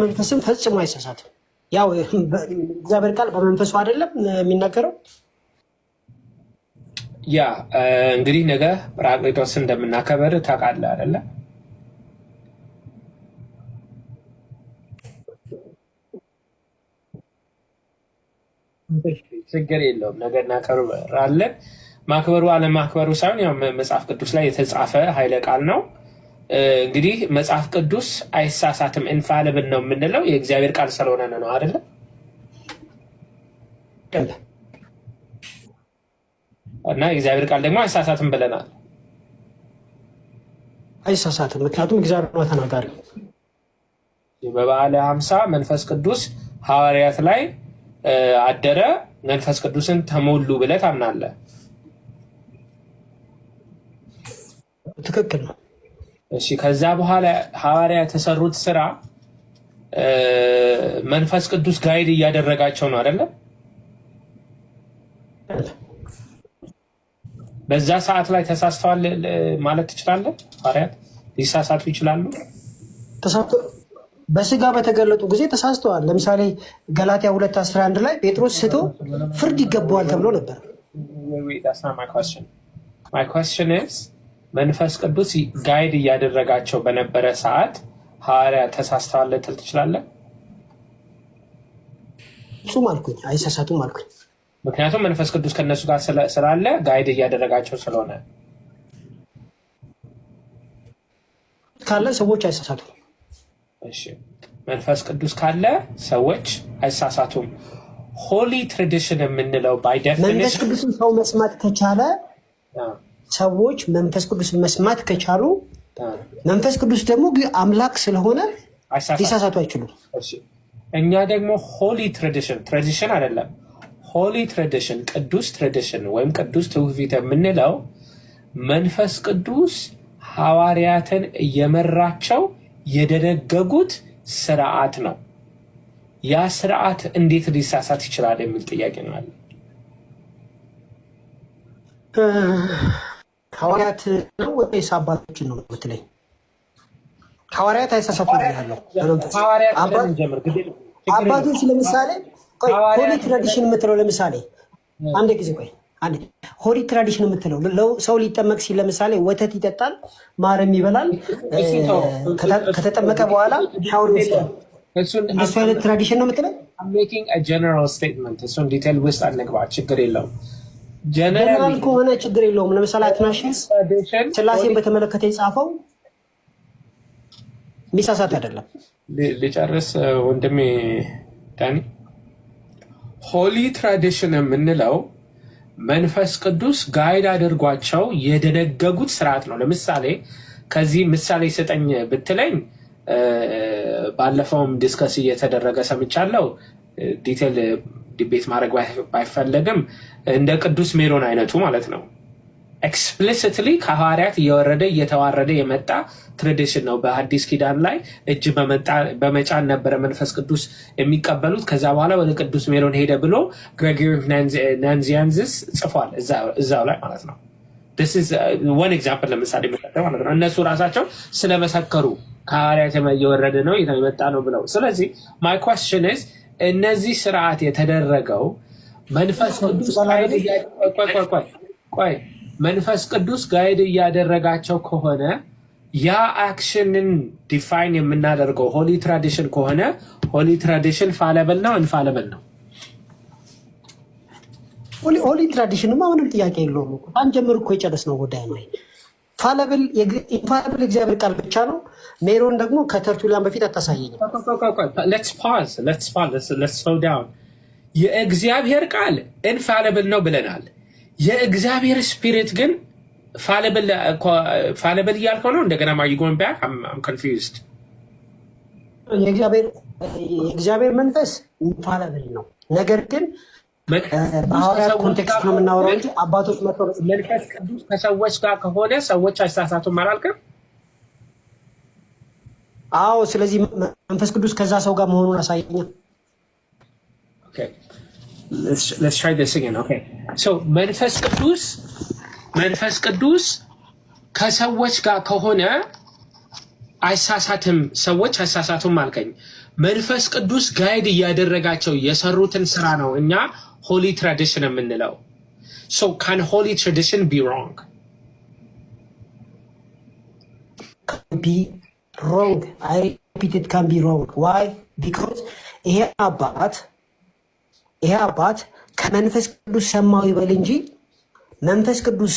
መንፈስም ፈጽሞ አይሳሳትም። ያው እግዚአብሔር ቃል በመንፈሱ አይደለም የሚናገረው። ያ እንግዲህ ነገ ጰራቅሊጦስ እንደምናከብር ታውቃለህ አይደለ? ችግር የለውም፣ ነገ እናከብራለን። ማክበሩ አለማክበሩ ሳይሆን ያው መጽሐፍ ቅዱስ ላይ የተጻፈ ኃይለ ቃል ነው። እንግዲህ መጽሐፍ ቅዱስ አይሳሳትም ኢንፋሊብል ነው የምንለው የእግዚአብሔር ቃል ስለሆነ ነው አይደለ? እና የእግዚአብሔር ቃል ደግሞ አይሳሳትም ብለናል። አይሳሳትም፣ ምክንያቱም እግዚአብሔር ነው ተናጋሪ። በበዓለ ሀምሳ መንፈስ ቅዱስ ሐዋርያት ላይ አደረ፣ መንፈስ ቅዱስን ተሞሉ ብለህ ታምናለህ? ትክክል ነው። እሺ፣ ከዛ በኋላ ሐዋርያት የተሰሩት ስራ መንፈስ ቅዱስ ጋይድ እያደረጋቸው ነው አይደለ? በዛ ሰዓት ላይ ተሳስተዋል ማለት ትችላለህ? ሐዋርያት ሊሳሳቱ ይችላሉ? በስጋ በተገለጡ ጊዜ ተሳስተዋል። ለምሳሌ ገላትያ 2:11 ላይ ጴጥሮስ ስቶ ፍርድ ይገባዋል ተብሎ ነበር። My question is መንፈስ ቅዱስ ጋይድ እያደረጋቸው በነበረ ሰዓት ሐዋርያት ተሳስተዋል ልትል ትችላለህ? እሱም አልኩኝ አይሳሳቱም አልኩኝ። ምክንያቱም መንፈስ ቅዱስ ከነሱ ጋር ስላለ ጋይድ እያደረጋቸው ስለሆነ ካለ ሰዎች አይሳሳቱም። እሺ፣ መንፈስ ቅዱስ ካለ ሰዎች አይሳሳቱም። ሆሊ ትራዲሽን የምንለው ባይ ዴፊኒሽን መንፈስ ቅዱስን ሰው መስማት ከቻለ ሰዎች መንፈስ ቅዱስን መስማት ከቻሉ መንፈስ ቅዱስ ደግሞ አምላክ ስለሆነ ሊሳሳቱ አይችሉም። እኛ ደግሞ ሆሊ ትራዲሽን አይደለም፣ ሆሊ ትራዲሽን ቅዱስ ትራዲሽን ወይም ቅዱስ ትውፊት የምንለው መንፈስ ቅዱስ ሐዋርያትን እየመራቸው የደነገጉት ስርዓት ነው። ያ ስርዓት እንዴት ሊሳሳት ይችላል የሚል ጥያቄ ነው አለ። ሐዋርያት ነው ወይስ አባቶችን ነው የምትለኝ? ሐዋርያት አይሳሳቱም ብያለሁ። አባቶች ለምሳሌ ሆሊ ትራዲሽን የምትለው ለምሳሌ አንድ ጊዜ ቆይ አንድ ሆሊ ትራዲሽን የምትለው ሰው ሊጠመቅ ሲል ለምሳሌ ወተት ይጠጣል፣ ማርም ይበላል፣ ከተጠመቀ በኋላ ሻወር ይወስዳል። እሱ አይነት ትራዲሽን ነው የምትለው? እሱን ዲቴል ውስጥ አንግባ፣ ችግር የለውም። ጀነራል ከሆነ ችግር የለውም። ለምሳሌ አትናሽስ ስላሴን በተመለከተ የጻፈው ሚሳሳት አይደለም። ልጨርስ ወንድሜ ዳኒ። ሆሊ ትራዲሽን የምንለው መንፈስ ቅዱስ ጋይድ አድርጓቸው የደነገጉት ስርዓት ነው። ለምሳሌ ከዚህ ምሳሌ ስጠኝ ብትለኝ ባለፈውም ዲስከስ እየተደረገ ሰምቻለሁ። ዲቴል ዲቤት ማድረግ ባይፈለግም እንደ ቅዱስ ሜሮን አይነቱ ማለት ነው። ኤክስፕሊሲትሊ ከሐዋርያት እየወረደ እየተዋረደ የመጣ ትራዲሽን ነው። በሐዲስ ኪዳን ላይ እጅ በመጫን ነበረ መንፈስ ቅዱስ የሚቀበሉት። ከዛ በኋላ ወደ ቅዱስ ሜሮን ሄደ ብሎ ግሬጎሪ ናንዚያንዝስ ጽፏል እዛው ላይ ማለት ነው። ወን ኤግዛምፕል ለምሳሌ ማለት ነው። እነሱ ራሳቸው ስለመሰከሩ ከሐዋርያት እየወረደ ነው የመጣ ነው ብለው። ስለዚህ ማይ ኳስችን ኢዝ እነዚህ ስርዓት የተደረገው መንፈስ ቅዱስ መንፈስ ቅዱስ ጋይድ እያደረጋቸው ከሆነ ያ አክሽንን ዲፋይን የምናደርገው ሆሊ ትራዲሽን ከሆነ ሆሊ ትራዲሽን ፋለብል ነው ኢንፋለብል ነው? ሆሊ ትራዲሽንማ ምንም ጥያቄ የለውም። አንጀምር እኮ የጨረስነው ጉዳይ ነው። ኢንፋለብል እግዚአብሔር ቃል ብቻ ነው። ሜሮን ደግሞ ከተርቱሊያን በፊት አታሳየኝም። Let's slow down። የእግዚአብሔር ቃል ኢንፋለብል ነው ብለናል። የእግዚአብሔር ስፒሪት ግን ፋለብል እያልከው ነው። እንደገና ማ going back I'm confused። የእግዚአብሔር መንፈስ ኢንፋለብል ነው። ነገር ግን በሐዋርያት ኮንቴክስት ነው የምናወራው እንጂ አባቶች መንፈስ ቅዱስ ከሰዎች ጋር ከሆነ ሰዎች አይሳሳቱም አላልክም? አዎ። ስለዚህ መንፈስ ቅዱስ ከዛ ሰው ጋር መሆኑን አሳየኛ። Let's try this again. Okay. So መንፈስ ቅዱስ ከሰዎች ጋር ከሆነ አይሳሳትም፣ ሰዎች አይሳሳቱም አልከኝ። መንፈስ ቅዱስ ጋይድ እያደረጋቸው የሰሩትን ስራ ነው እኛ ሆሊ ትራዲሽን የምንለው። So can holy tradition be wrong? Be wrong. I repeat, it can be wrong. Why? Because ይሄ አባት ከመንፈስ ቅዱስ ሰማው ይበል እንጂ መንፈስ ቅዱስ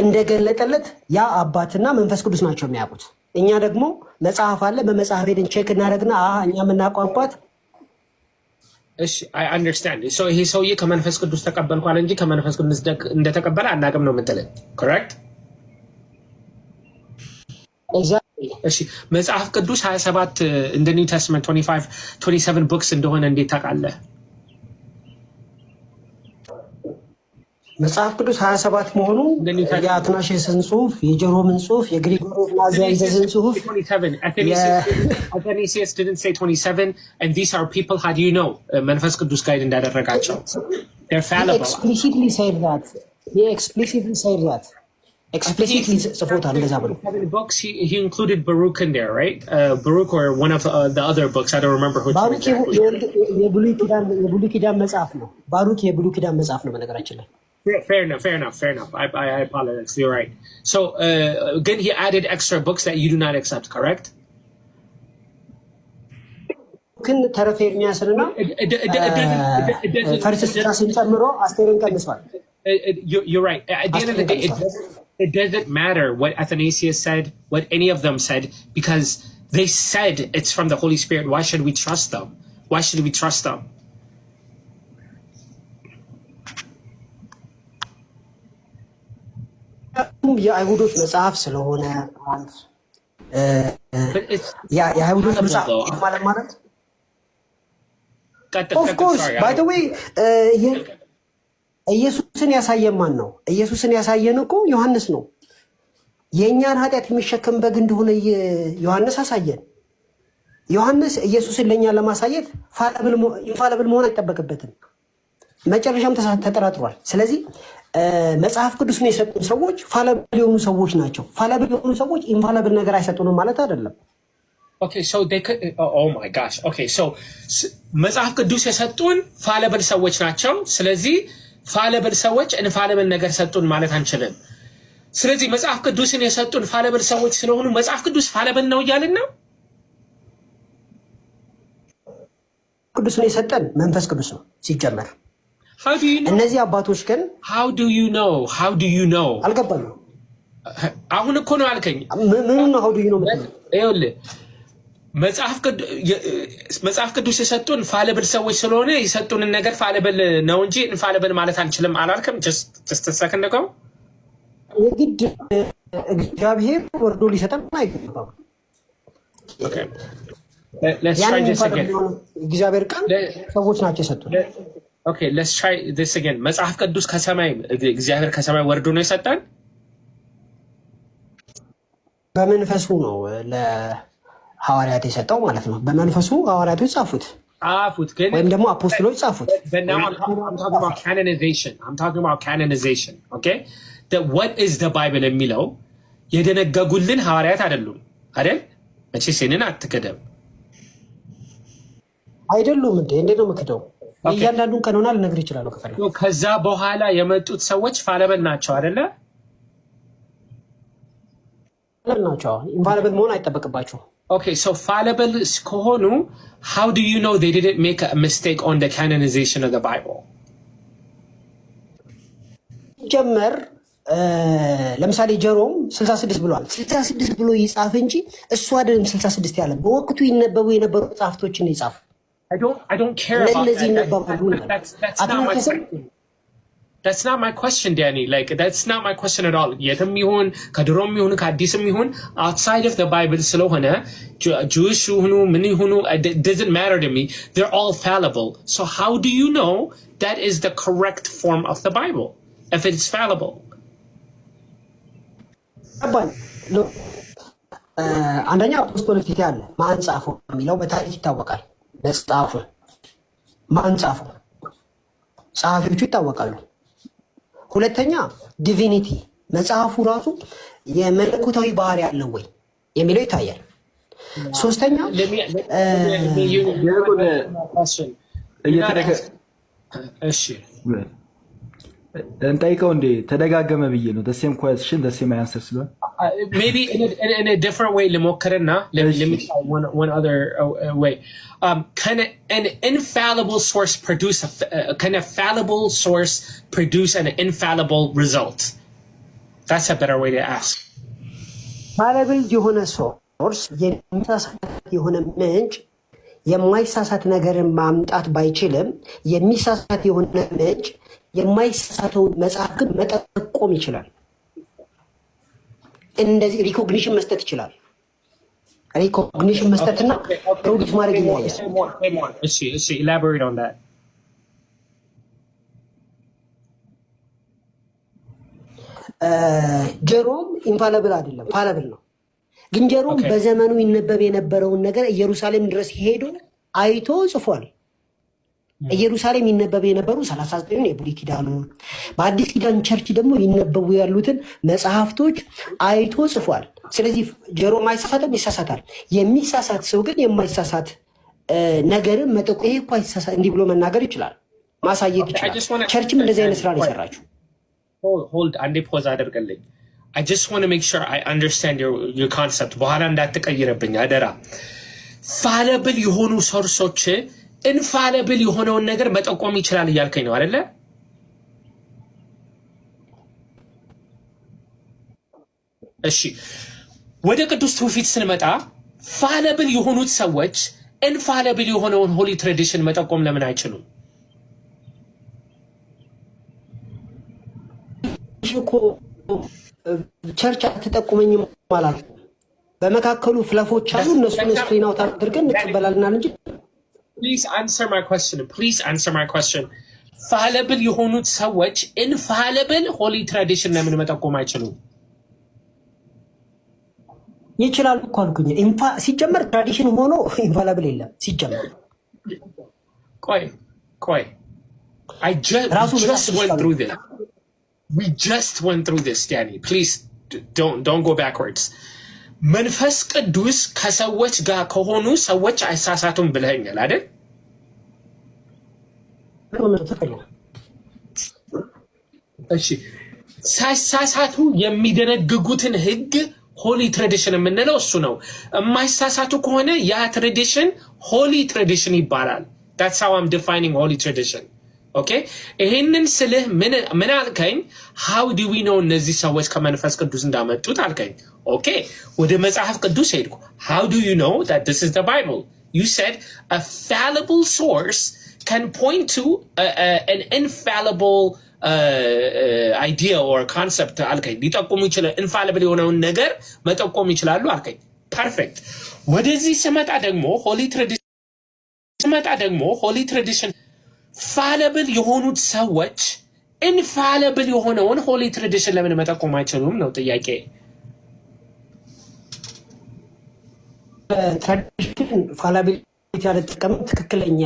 እንደገለጠለት ያ አባትና መንፈስ ቅዱስ ናቸው የሚያውቁት። እኛ ደግሞ መጽሐፍ አለ፣ በመጽሐፍ ሄደን ቼክ እናደርግና እኛ የምናውቀው አባት። እሺ I understand. So ይሄ ሰውዬ ከመንፈስ ቅዱስ ተቀበልኳል እንጂ ከመንፈስ ቅዱስ እንደተቀበለ አናውቅም ነው የምትለኝ? correct? exactly. እሺ መጽሐፍ ቅዱስ 27 እንደ ኒው ቴስትመንት 27 books እንደሆነ እንዴት ታውቃለህ? መጽሐፍ ቅዱስ 27 መሆኑ የአትናሽስን ጽሑፍ፣ የጀሮምን ጽሑፍ፣ የግሪጎሪ ናዚያንዝን ጽሑፍ Athanasius didn't say 27 and these are people, how do you know መንፈስ ቅዱስ ጋይድ እንዳደረጋቸው? They're fallible. Explicitly said that. Explicitly ጽፎታል እንደዛ ብሎ። Books he included Baruch in there, right? Baruch or one of the other books, I don't remember which one. የብሉይ ኪዳን መጽሐፍ ነው። ባሩክ የብሉይ ኪዳን መጽሐፍ ነው በነገራችን ላይ። Fair enough. I apologize. You're right. So again, he added extra books that you do not accept, correct? ግን ተረፈ ኤርሚያስንና ፈሪስታስን ጨምሮ አስቴርን ቀንሷል። You're right. At the end of the day, it doesn't matter what Athanasius said, what any of them said, because they said it's from the Holy Spirit. Why should we trust them? የአይሁዶች መጽሐፍ ስለሆነ የአይሁዶች መጽሐፍ ማለት ኦፍ ኮርስ ባይ ዘ ዌይ ኢየሱስን ያሳየን ማን ነው? ኢየሱስን ያሳየን እኮ ዮሐንስ ነው። የእኛን ኃጢአት የሚሸከም በግ እንደሆነ ዮሐንስ አሳየን። ዮሐንስ ኢየሱስን ለእኛ ለማሳየት ኢንፋለብል መሆን አይጠበቅበትም። መጨረሻም ተጠራጥሯል። ስለዚህ መጽሐፍ ቅዱስን የሰጡን ሰዎች ፋለብል የሆኑ ሰዎች ናቸው። ፋለብል የሆኑ ሰዎች ኢንፋለብል ነገር አይሰጡንም ማለት አይደለም። Okay, so they could, oh my gosh. Okay, so መጽሐፍ ቅዱስ የሰጡን ፋለብል ሰዎች ናቸው። ስለዚህ ፋለብል ሰዎች ኢንፋለብል ነገር ሰጡን ማለት አንችልም። ስለዚህ መጽሐፍ ቅዱስን የሰጡን ፋለብል ሰዎች ስለሆኑ መጽሐፍ ቅዱስ ፋለብል ነው እያልን ነው። ቅዱስን የሰጠን መንፈስ ቅዱስ ነው ሲጀመር። How do you know? እነዚህ አባቶች ግን how do you know? አልገባኝም። አሁን እኮ ነው አልከኝ። ምን ነው how do you know? ይኸውልህ መጽሐፍ ቅዱስ የሰጡን ፋለብል ሰዎች ስለሆነ የሰጡንን ነገር ፋለብል ነው እንጂ ኢንፋለብል ማለት አንችልም አላልክም? just a second ago የግድ እግዚአብሔር ወርዶ ሊሰጠን አይገባም። Okay, let's try this again. እግዚአብሔር ቃል ሰዎች ናቸው የሰጡን። Okay, let's try this again. መጽሐፍ ቅዱስ ከሰማይ እግዚአብሔር ከሰማይ ወርዶ ነው የሰጠን? በመንፈሱ ነው ለሐዋርያት የሰጠው ማለት ነው። በመንፈሱ ሐዋርያቶች ጻፉት ግን ወይም ደግሞ አፖስቶሎች ጻፉት። But now I'm talking about canonization. Okay? That what is the Bible የሚለው የደነገጉልን ሐዋርያት አይደሉም አይደል? መቼስ ይሄንን አትከደም አይደሉም እንዴ? እንዴት ነው የምክደው? እያንዳንዱን ቀኖና ልነግርህ እችላለሁ ከፈለክ። ከዛ በኋላ የመጡት ሰዎች ፋለብል ናቸው አይደለ? ናቸው። ኢንፋለብል መሆን አይጠበቅባቸውም። Okay, so fallible ከሆኑ how do you know they didn't make a mistake on the canonization of the Bible? ጀመር ለምሳሌ ጀሮም 66 ብሏል። 66 ብሎ ይጻፍ እንጂ እሱ አይደለም 66 ያለ። በወቅቱ ይነበቡ የነበሩ መጽሐፍቶችን ይጻፍ። I don't care about that. That's not my question, Danny. Like, that's not my question at all. የትም ይሁን ከድሮም ይሁን ከአዲስም ይሁን outside of the Bible ስለሆነ Jewish ይሁኑ ምን ይሁኑ it doesn't matter to me. They're all fallible. So how do you know that is the correct form of the Bible if it's fallible? አንደኛ አፖስቶሎች ያለ ማን ጻፈው የሚለው በታሪክ ይታወቃል። መጽሐፉ ማን ጻፈው? ጸሐፊዎቹ ይታወቃሉ። ሁለተኛ ዲቪኒቲ መጽሐፉ ራሱ የመለኮታዊ ባህሪ ያለው ወይ የሚለው ይታያል። ሶስተኛ እሺ እንጠይቀው እንዴ ተደጋገመ ብዬ ነው the same question the same answer ስለሆነ maybe in a different way ለሞከርና let me try one other way can an infallible source produce can a fallible source produce an infallible result? That's a better way to ask. fallible የሆነ ሶርስ የሚሳሳት የሆነ ምንጭ የማይሳሳት ነገርን ማምጣት ባይችልም የሚሳሳት የሆነ ምንጭ የማይሳሳተው መጽሐፍ ግን መጠቆም ይችላል። እንደዚህ ሪኮግኒሽን መስጠት ይችላል። ሪኮግኒሽን መስጠትና ፕሮዲዩስ ማድረግ ይችላል። እሺ elaborate on that. ጀሮም ኢንፋሊብል አይደለም ፋሊብል ነው። ግን ጀሮም በዘመኑ ይነበብ የነበረውን ነገር ኢየሩሳሌም ድረስ ሄዶ አይቶ ጽፏል። ኢየሩሳሌም ይነበብ የነበሩ 39 የብሉይ ኪዳኑ በአዲስ ኪዳን ቸርች ደግሞ ይነበቡ ያሉትን መጽሐፍቶች አይቶ ጽፏል። ስለዚህ ጀሮም አይሳሳትም፣ ይሳሳታል። የሚሳሳት ሰው ግን የማይሳሳት ነገርን መጠቆም ይሄ እኮ አይሳሳት እንዲህ ብሎ መናገር ይችላል፣ ማሳየት ይችላል። ቸርችም እንደዚህ አይነት ስራ ነው የሰራችው። hold አንዴ ፖዝ አድርገልኝ። I just want to make sure I understand your concept. በኋላ እንዳትቀይረብኝ አደራ። ፋለብል የሆኑ ሶርሶች ኢንፋሊብል የሆነውን ነገር መጠቆም ይችላል እያልከኝ ነው አይደለ? እሺ ወደ ቅዱስ ትውፊት ስንመጣ ፋለብል የሆኑት ሰዎች ኢንፋሊብል የሆነውን ሆሊ ትራዲሽን መጠቆም ለምን አይችሉም? ቸርች አትጠቁመኝም ማለት ነው። በመካከሉ ፍለፎች አሉ። እነሱን ስክሪን አውት አድርገን እንቀበላልናል እንጂ Please answer my question. Fallible የሆኑት ሰዎች infallible holy tradition ለምን መጠቆም አይችሉም? ይችላሉ እኮ አልኩኝ። ሲጀመር ትራዲሽን ሆኖ ኢንፋሊብል የለም ሲጀመር። ቆይ I just went through this. We just went through this, Danny. Please don't go backwards. መንፈስ ቅዱስ ከሰዎች ጋር ከሆኑ ሰዎች አይሳሳቱም ብለኸኛል አይደል? እሺ ሳይሳሳቱ የሚደነግጉትን ህግ ሆሊ ትራዲሽን የምንለው እሱ ነው። የማይሳሳቱ ከሆነ ያ ትራዲሽን ሆሊ ትራዲሽን ይባላል። That's how I'm defining holy tradition. Okay? ይሄንን ስልህ ምን አልከኝ? How do we know እነዚህ ሰዎች ከመንፈስ ቅዱስ እንዳመጡት አልከኝ። Okay, ወደ መጽሐፍ ቅዱስ ሄድኩ። How do you know that this is the Bible? You said a fallible source can point to an infallible idea or concept አልከኝ። ሊጠቁሙ ይችላል። infallible የሆነውን ነገር መጠቆም ይችላሉ አልከኝ። Perfect. ወደዚህ ስመጣ ደግሞ holy tradition fallible የሆኑት ሰዎች infallible የሆነውን ሆሊ ትራዲሽን ለምን መጠቆም አይችሉም ነው ጥያቄ። ትራዲሽን ፋላቢሊቲ ያለ ጥቅም ትክክለኛ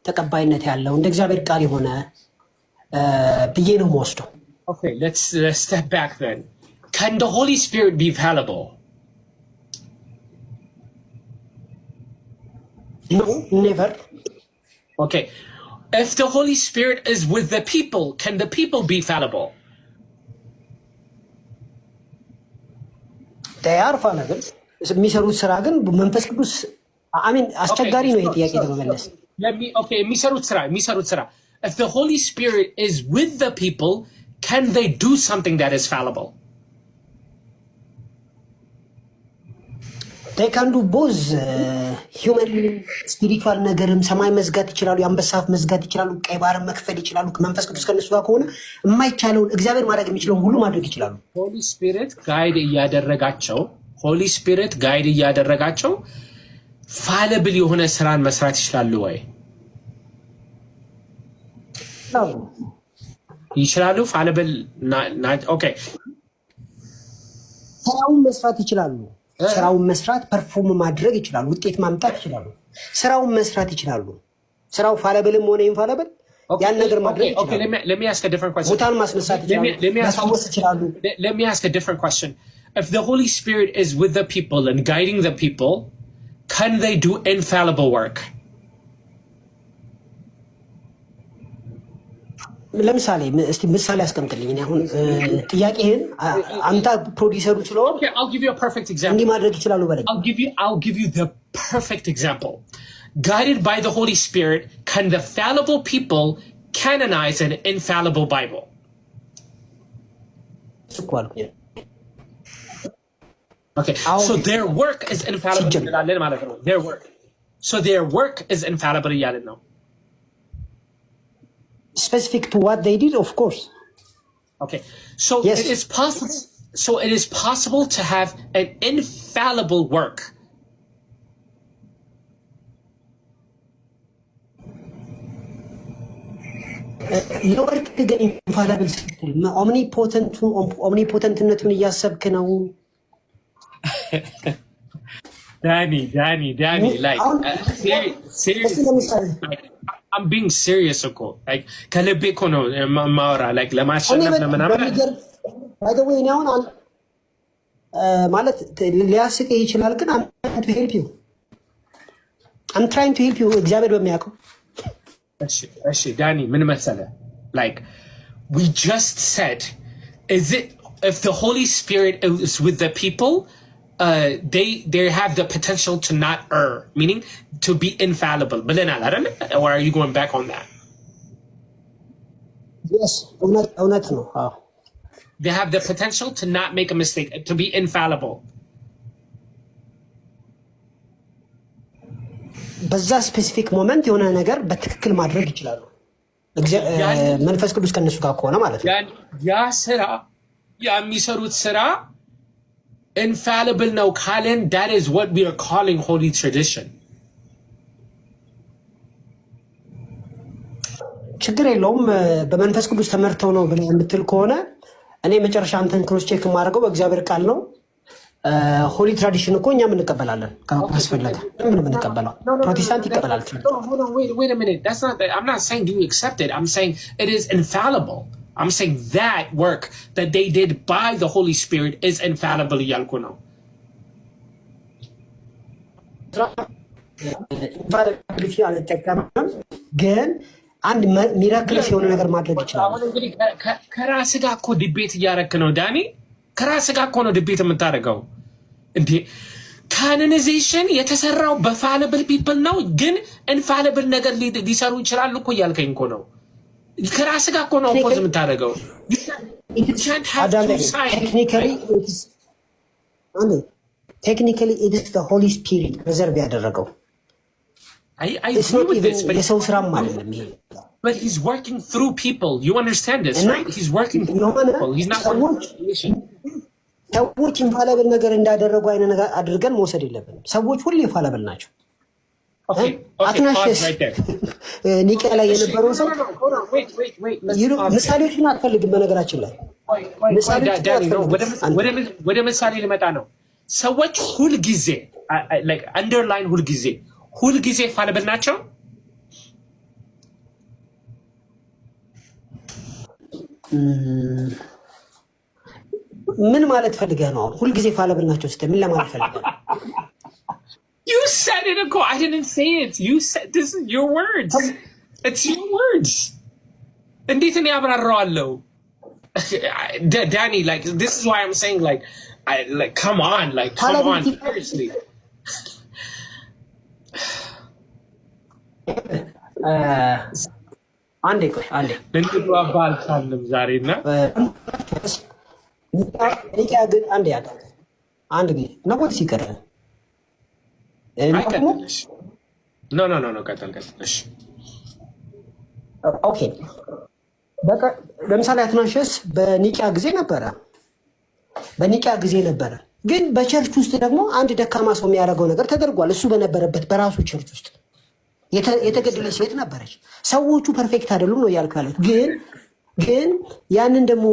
ተቀባይነት ያለው እንደ እግዚአብሔር ቃል የሆነ ብዬ ነው የምወስደው። Okay, let's step back then. Can the Holy Spirit be fallible? No, never. Okay. If the Holy Spirit is with the people, can the people be fallible? They are fallible. የሚሰሩት ስራ ግን መንፈስ ቅዱስ አስቸጋሪ ነው። ይሄ ጥያቄ ለመመለስ የሚሰሩት ስራ if the Holy Spirit is with the people, can they do something that is fallible? they can do both. human spiritual ነገርም ሰማይ መዝጋት ይችላሉ፣ የአንበሳፍ መዝጋት ይችላሉ፣ ቀይ ባህር መክፈል ይችላሉ። መንፈስ ቅዱስ ከነሱ ጋር ከሆነ የማይቻለውን እግዚአብሔር ማድረግ የሚችለውን ሁሉ ማድረግ ይችላሉ። Holy Spirit ጋይድ እያደረጋቸው ፋሊብል የሆነ ስራን መስራት ይችላሉ ወይ? ይችላሉ። ፋሊብል ኦኬ። ስራውን መስራት ይችላሉ። ስራውን መስራት ፐርፎርም ማድረግ ይችላሉ። ውጤት ማምጣት ይችላሉ። ስራውን መስራት ይችላሉ። ስራው ፋሊብልም ሆነ ኢንፋሊብል ያን ነገር ማድረግ ይችላሉ። Okay, let me ask a different question. ሙታን ማስነሳት ይችላሉ። ማሳወስ ይችላሉ። Let me ask a different question. If the Holy Spirit is with the people and guiding the people, can they do infallible work? ለምሳሌ እስቲ ምሳሌ አስቀምጥልኝ። አሁን ጥያቄህን አንተ ፕሮዲውሰሩ ስለሆነ Okay, I'll give you a perfect example. እንዲህ ማድረግ ይችላሉ በለኝ። I'll give you the perfect example. Guided by the Holy Spirit, can the fallible people canonize an infallible Bible? Okay, so their work is infallible. Their work. So their work is infallible. Specific to what they did, of course. Okay, so yes. It is possible. So it is possible to have an infallible work. የወርቅ ግን ኢንፋሊብል ስትል ኦምኒፖተንትነቱን እያሰብክ ነው። Danny, like seriously, I'm being serious, okay? Like, kalebe ko no maura, like ለማሸነፍ ነው ምናምን። By the way, now ማለት ሊያስቅህ ይችላል፣ ግን I'm trying to help you. I'm trying to help you. እግዚአብሔር በሚያውቀው እሺ ዳኒ ምን መሰለህ? Like, we just said, is it if the Holy Spirit is with the people, they have the potential to not err, meaning to be infallible. But then, or are you going back on that? Yes, no. They have the potential to not make a mistake, to be infallible. በዛ ስፔሲፊክ ሞመንት የሆነ ነገር በትክክል ማድረግ ይችላሉ። መንፈስ ቅዱስ ከነሱ ጋር ከሆነ ማለት ነው። ያ ስራ የሚሰሩት ስራ infallible ነው ካለን that is what we are calling holy tradition. ችግር የለውም። በመንፈስ ቅዱስ ተመርተው ነው ብለህ የምትል ከሆነ እኔ መጨረሻ አንተን ክሮስ ቼክ የማደርገው በእግዚአብሔር ቃል ነው። ሆሊ ትራዲሽን እኮ እኛም እንቀበላለን ካስፈለገ ምን እንቀበላለን። ፕሮቴስታንት ይቀበላል። Wait a minute. That's not I'm not saying you accept it. I'm saying it is infallible. I'm saying that work that they did by the Holy Spirit is infallible. እያልኩ ነው። ግን አንድ ሚራክልስ የሆነ ነገር ማድረግ ይችላል። አሁን እንግዲህ ከራስህ ጋር እኮ ዲቤት እያደረክ ነው ዳኒ። ከራስህ ጋር እኮ ነው ዲቤት የምታደርገው እንዴ። ካኖናይዜሽን የተሰራው በፋሊብል ፒፕል ነው፣ ግን ኢንፋሊብል ነገር ሊሰሩ ይችላሉ እኮ እያልከኝ እኮ ነው። ከራስህ ጋር እኮ ነው ኦፖዝ የምታደርገው። ቴክኒካሊ ኢት ኢዝ ዘ ሆሊ ስፒሪት ሪዘርቭ ያደረገው የሰው ስራም አይደለም ይሄ። But he's working through people. You understand this, right? He's working through people. He's not working. ሰዎች ኢንፋሊብል ነገር እንዳደረጉ አይነት ነገር አድርገን መውሰድ የለብንም። ሰዎች ሁሉ ኢንፋሊብል ናቸው። አትናሽስ ኒቄ ላይ የነበረው ሰው ምሳሌዎችን አትፈልግም። በነገራችን ላይ ወደ ምሳሌ ልመጣ ነው። ሰዎች ሁልጊዜ አንደርላይን ሁልጊዜ ኢንፋሊብል ናቸው። ምን ማለት ፈልገህ ነው? ሁልጊዜ ኢንፋሊብል ናቸው ስትል ምን ለማለት ፈልገህ? You said it, Nicole. I didn't say it. You said this is your words. It's your words. እንዴት እኔ አብራራዋለሁ? Danny, like this is why I'm saying like come on, seriously. አንዴ ለንዱ አባል ካለም ዛሬና ኒቄ ግን አንዴ አንድ ጊዜ ነው ወይስ ይቀራል? ኖ ቀጥል። እሺ ኦኬ። በቃ ለምሳሌ አትናሽስ በኒቂያ ጊዜ ነበረ። ግን በቸርች ውስጥ ደግሞ አንድ ደካማ ሰው የሚያደርገው ነገር ተደርጓል። እሱ በነበረበት በራሱ ቸርች ውስጥ የተገደለች ሴት ነበረች። ሰዎቹ ፐርፌክት አይደሉም ነው እያልኩ ያሉት። ግን ያንን ደግሞ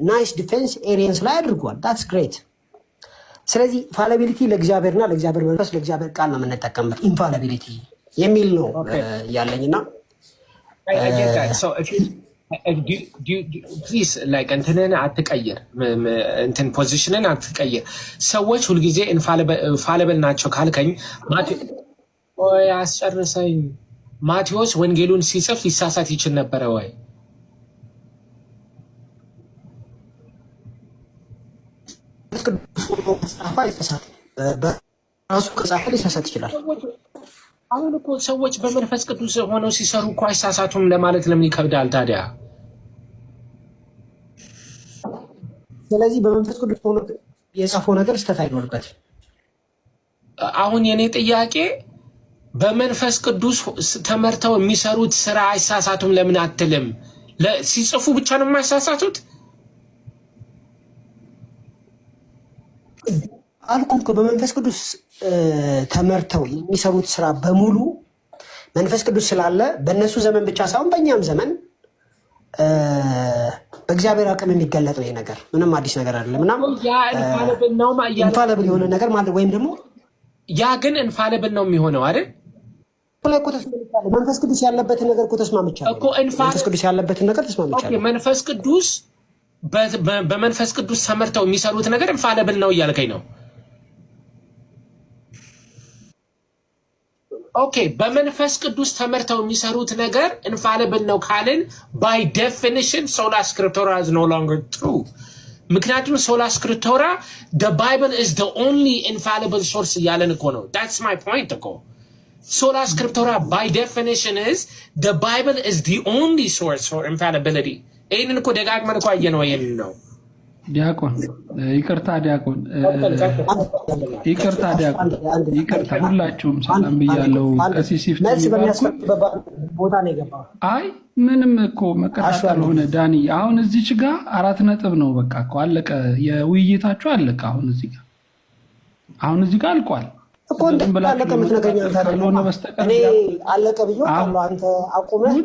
ናይስ ዲፌንስ ኤሪየንስ ላይ አድርጓል። ዳትስ ግሬት። ስለዚህ ፋላቢሊቲ ለእግዚአብሔርና ለእግዚአብሔር መንፈስ ለእግዚአብሔር ቃል ነው የምንጠቀምበት። ኢንፋላቢሊቲ የሚል ነው ያለኝና ፕሊዝ ላይክ እንትንን አትቀይር፣ እንትን ፖዚሽንን አትቀይር። ሰዎች ሁልጊዜ ኢንፋሊብል ናቸው ካልከኝ አስጨርሰኝ። ማቴዎስ ወንጌሉን ሲጽፍ ሊሳሳት ይችል ነበረ ወይ? ራሱ ከጻፈ ሊሳሳት ይችላል። አሁን እኮ ሰዎች በመንፈስ ቅዱስ ሆነው ሲሰሩ እኮ አይሳሳቱም ለማለት ለምን ይከብዳል ታዲያ? ስለዚህ በመንፈስ ቅዱስ ሆኖ የጻፈው ነገር ስህተት አይኖርበትም። አሁን የኔ ጥያቄ በመንፈስ ቅዱስ ተመርተው የሚሰሩት ስራ አይሳሳቱም ለምን አትልም? ሲጽፉ ብቻ ነው የማይሳሳቱት? አልኩህ እኮ በመንፈስ ቅዱስ ተመርተው የሚሰሩት ስራ በሙሉ መንፈስ ቅዱስ ስላለ በእነሱ ዘመን ብቻ ሳይሆን በእኛም ዘመን በእግዚአብሔር አቅም የሚገለጥ ነው። ይሄ ነገር ምንም አዲስ ነገር አይደለም እና ኢንፋሊብል የሆነ ነገር ማለት ወይም ደግሞ ያ ግን ኢንፋሊብል ነው የሚሆነው አይደል? መንፈስ ቅዱስ ያለበትን ነገር እኮ ተስማምቻለሁ። መንፈስ ቅዱስ ያለበትን ነገር ተስማምቻለሁ። መንፈስ ቅዱስ በመንፈስ ቅዱስ ተመርተው የሚሰሩት ነገር ኢንፋሊብል ነው እያልከኝ ነው? ኦኬ፣ በመንፈስ ቅዱስ ተመርተው የሚሰሩት ነገር ኢንፋሊብል ነው ካልን ባይ ዴፊኒሽን ሶላ ስክሪፕቶራ is no longer true። ምክንያቱም ሶላ ስክሪፕቶራ the Bible is the only infallible source እያለን እኮ ነው። that's my point እኮ sola scriptura by definition is the Bible is the only source for infallibility። ይህንን እኮ ደጋግመን እኮ አየነው። ይህንን ነው ዲያቆን ይቅርታ፣ ዲያቆን ይቅርታ፣ ዲያቆን ይቅርታ፣ ሁላችሁም ሰላም ብያለሁ። ቀሲስ ቦታ ነው የገባው። አይ ምንም እኮ መከታተል ሆነ። ዳኒ አሁን እዚች ጋር 4 ነጥብ ነው በቃ እኮ አለቀ። የውይይታችሁ አለቀ። አሁን እዚህ ጋር አልቋል እኮ አለቀ። የምትነግረኝ አንተ አይደለም። እኔ አለቀ ብዬ አንተ አቁመህ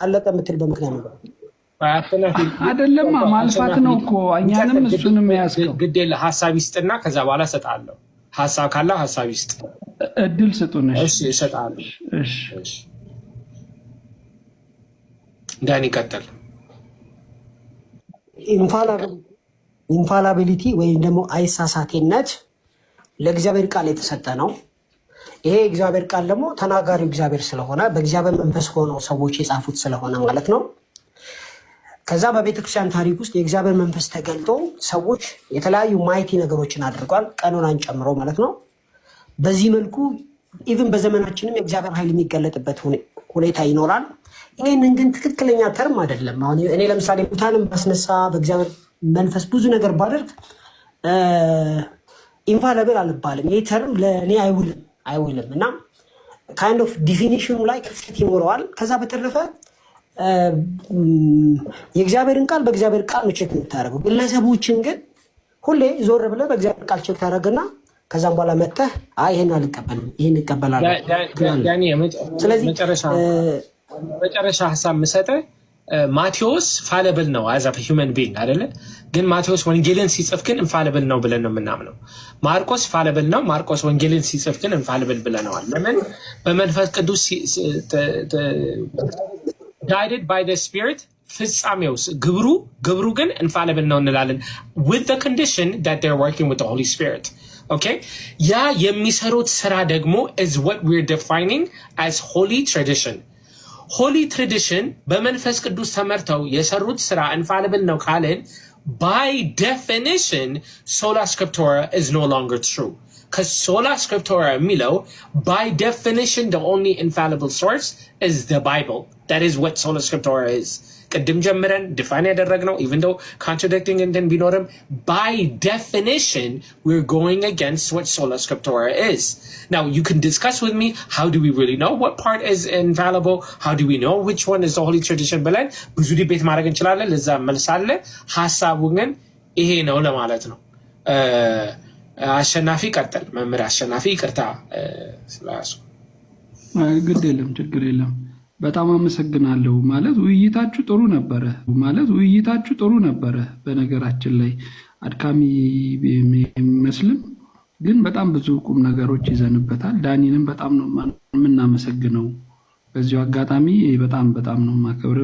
አለቀ የምትል በምክንያት ነው አይደለም? ማልፋት ነው እኮ እኛንም እሱንም ያስከው ግድ የለ። ሀሳብ ይስጥና ከዛ በኋላ እሰጣለሁ። ሀሳብ ካለው ሀሳብ ይስጥ፣ እድል ስጡን። እሺ እሰጣለሁ። እሺ ዳኒ ቀጥል። ኢንፋላቢሊቲ ወይም ደግሞ አይሳሳቴነት ለእግዚአብሔር ቃል የተሰጠ ነው። ይሄ እግዚአብሔር ቃል ደግሞ ተናጋሪው እግዚአብሔር ስለሆነ በእግዚአብሔር መንፈስ ሆነው ሰዎች የጻፉት ስለሆነ ማለት ነው። ከዛ በቤተክርስቲያን ታሪክ ውስጥ የእግዚአብሔር መንፈስ ተገልጦ ሰዎች የተለያዩ ማይቲ ነገሮችን አድርጓል፣ ቀኖናን ጨምሮ ማለት ነው። በዚህ መልኩ ኢቭን በዘመናችንም የእግዚአብሔር ኃይል የሚገለጥበት ሁኔታ ይኖራል። ይህንን ግን ትክክለኛ ተርም አይደለም። አሁን እኔ ለምሳሌ ሙታንም ባስነሳ በእግዚአብሔር መንፈስ ብዙ ነገር ባደርግ ኢንፋሊብል አልባልም። ይህ ተርም ለእኔ አይውልም እና ካይንድ ኦፍ ዲፊኒሽኑ ላይ ክፍተት ይኖረዋል። ከዛ በተረፈ የእግዚአብሔርን ቃል በእግዚአብሔር ቃል ነው ቼክ የምታደርገው። ግለሰቦችን ግን ሁሌ ዞር ብለህ በእግዚአብሔር ቃል ቼክ ታደርግና ከዛም በኋላ መጥተህ ይህን አልቀበልም ይህን እቀበላለሁ። ስለዚህ መጨረሻ ሀሳብ የምሰጠህ ማቴዎስ ፋለብል ነው አዝ ሂውመን ቢንግ አይደለ? ግን ማቴዎስ ወንጌልን ሲጽፍ ግን ኢንፋሊብል ነው ብለን ነው የምናምነው። ማርቆስ ፋለብል ነው፣ ማርቆስ ወንጌልን ሲጽፍ ግን ኢንፋሊብል ብለነዋል። ለምን? በመንፈስ ቅዱስ guided by the spirit ፍጻሜው ግብሩ ግን ኢንፋሊብል ነው እንላለን with the condition that they're working with the Holy Spirit. okay? ያ የሚሰሩት ስራ ደግሞ is what we're defining as holy tradition. holy tradition በመንፈስ ቅዱስ ተመርተው የሰሩት ስራ ኢንፋሊብል ነው ካልን by definition sola scriptura is no longer true. Because sola scriptura የሚለው by definition the only infallible source is the Bible. That is what sola scriptura is. ቅድም ጀምረን define ያደረግነው even though contradicting እንትን ቢኖርም by definition we're going against what sola scriptura is. Now you can discuss with me how do we really know what part is infallible, how do we know which one is the holy tradition ብለን ብዙ ዲቤት ማድረግ እንችላለን። ለዛ መልስ አለ። ሀሳቡ ግን ይሄ ነው ለማለት ነው። አሸናፊ ቀጥል። መምህር አሸናፊ ይቅርታ ስላሱ። ግድ የለም ችግር የለም። በጣም አመሰግናለሁ። ማለት ውይይታችሁ ጥሩ ነበረ። በነገራችን ላይ አድካሚ የሚመስልም ግን በጣም ብዙ ቁም ነገሮች ይዘንበታል። ዳኒንም በጣም ነው የምናመሰግነው። በዚሁ አጋጣሚ በጣም በጣም ነው ማከብር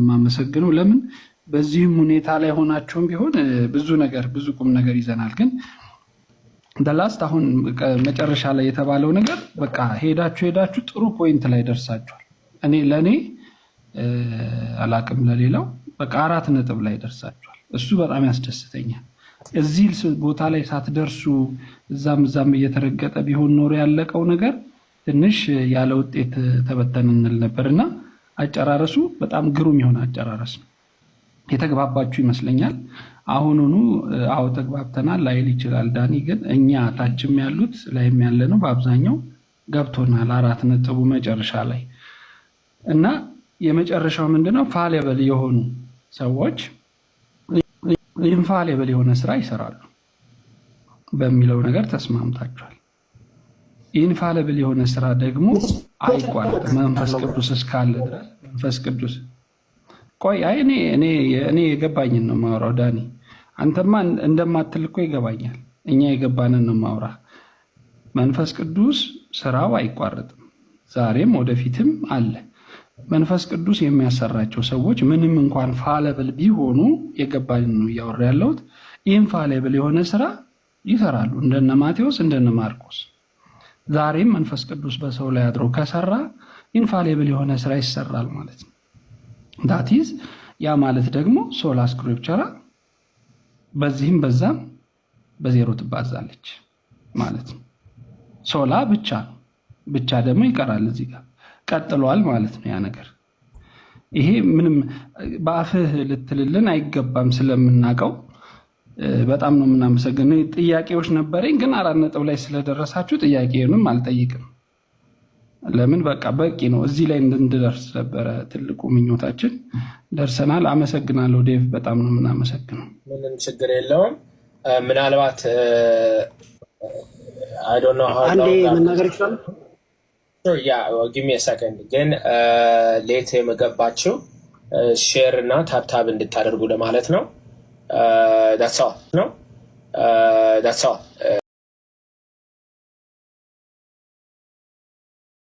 ማመሰግነው። ለምን በዚህም ሁኔታ ላይ ሆናችሁም ቢሆን ብዙ ነገር ብዙ ቁም ነገር ይዘናል። ግን ደላስት አሁን መጨረሻ ላይ የተባለው ነገር በቃ ሄዳችሁ ጥሩ ፖይንት ላይ ደርሳችኋል። ለኔ አላቅም ለሌላው በቃ 4 ነጥብ ላይ ደርሳችኋል። እሱ በጣም ያስደስተኛል። እዚህ ቦታ ላይ ሳትደርሱ እዛም እየተረገጠ ቢሆን ኖሮ ያለቀው ነገር ትንሽ ያለ ውጤት ተበተን እንል ነበርና አጨራረሱ በጣም ግሩም የሆነ አጨራረስ ነው። የተግባባችሁ ይመስለኛል። አሁኑኑ አዎ ተግባብተናል ላይል ይችላል ዳኒ። ግን እኛ ታችም ያሉት ላይም ያለ ነው በአብዛኛው ገብቶናል 4 ነጥቡ መጨረሻ ላይ እና የመጨረሻው ምንድነው ፋሌብል የሆኑ ሰዎች ኢንፋሌብል የሆነ ስራ ይሰራሉ በሚለው ነገር ተስማምታችኋል። ኢንፋሌብል የሆነ ስራ ደግሞ አይቋረጥም መንፈስ ቅዱስ እስካለ ድረስ። መንፈስ ቅዱስ ቆይ እኔ የገባኝን ነው ማውራው ዳኒ። አንተማ እንደማትል እኮ ይገባኛል። እኛ የገባንን ነው ማውራ። መንፈስ ቅዱስ ስራው አይቋረጥም፣ ዛሬም ወደፊትም አለ። መንፈስ ቅዱስ የሚያሰራቸው ሰዎች ምንም እንኳን ፋሌብል ቢሆኑ የገባንን ነው እያወራ ያለሁት። ኢንፋሌብል የሆነ ስራ ይሰራሉ እንደነ ማቴዎስ እንደነ ማርቆስ። ዛሬም መንፈስ ቅዱስ በሰው ላይ አድሮ ከሰራ ኢንፋሌብል የሆነ ስራ ይሰራል ማለት ነው። ዳቲዝ ያ ማለት ደግሞ ሶላ ስክሪፕቸራ በዚህም በዛም በዜሮ ትባዛለች ማለት ነው። ሶላ ብቻ ደግሞ ይቀራል እዚህ ጋር ቀጥሏል ማለት ነው ያ ነገር። ይሄ ምንም በአፍህ ልትልልን አይገባም ስለምናቀው በጣም ነው የምናመሰግነው። ጥያቄዎች ነበረኝ ግን 4 ነጥብ ላይ ስለደረሳችሁ ጥያቄውንም አልጠይቅም። ለምን በቃ በቂ ነው። እዚህ ላይ እንድንደርስ ነበረ ትልቁ ምኞታችን። ደርሰናል። አመሰግናለሁ ዴቭ፣ በጣም ነው የምናመሰግነው። ምንም ችግር የለውም። ምናልባት አይ ዶንት ኖ ሃው አንዴ መናገር ይችላል። ጊቭ ሚ አ ሰከንድ ግን ሌት የመገባችሁ ሼር እና ታብታብ እንድታደርጉ ለማለት ነው። ዳትስ ኦል ነው። ዳትስ ኦል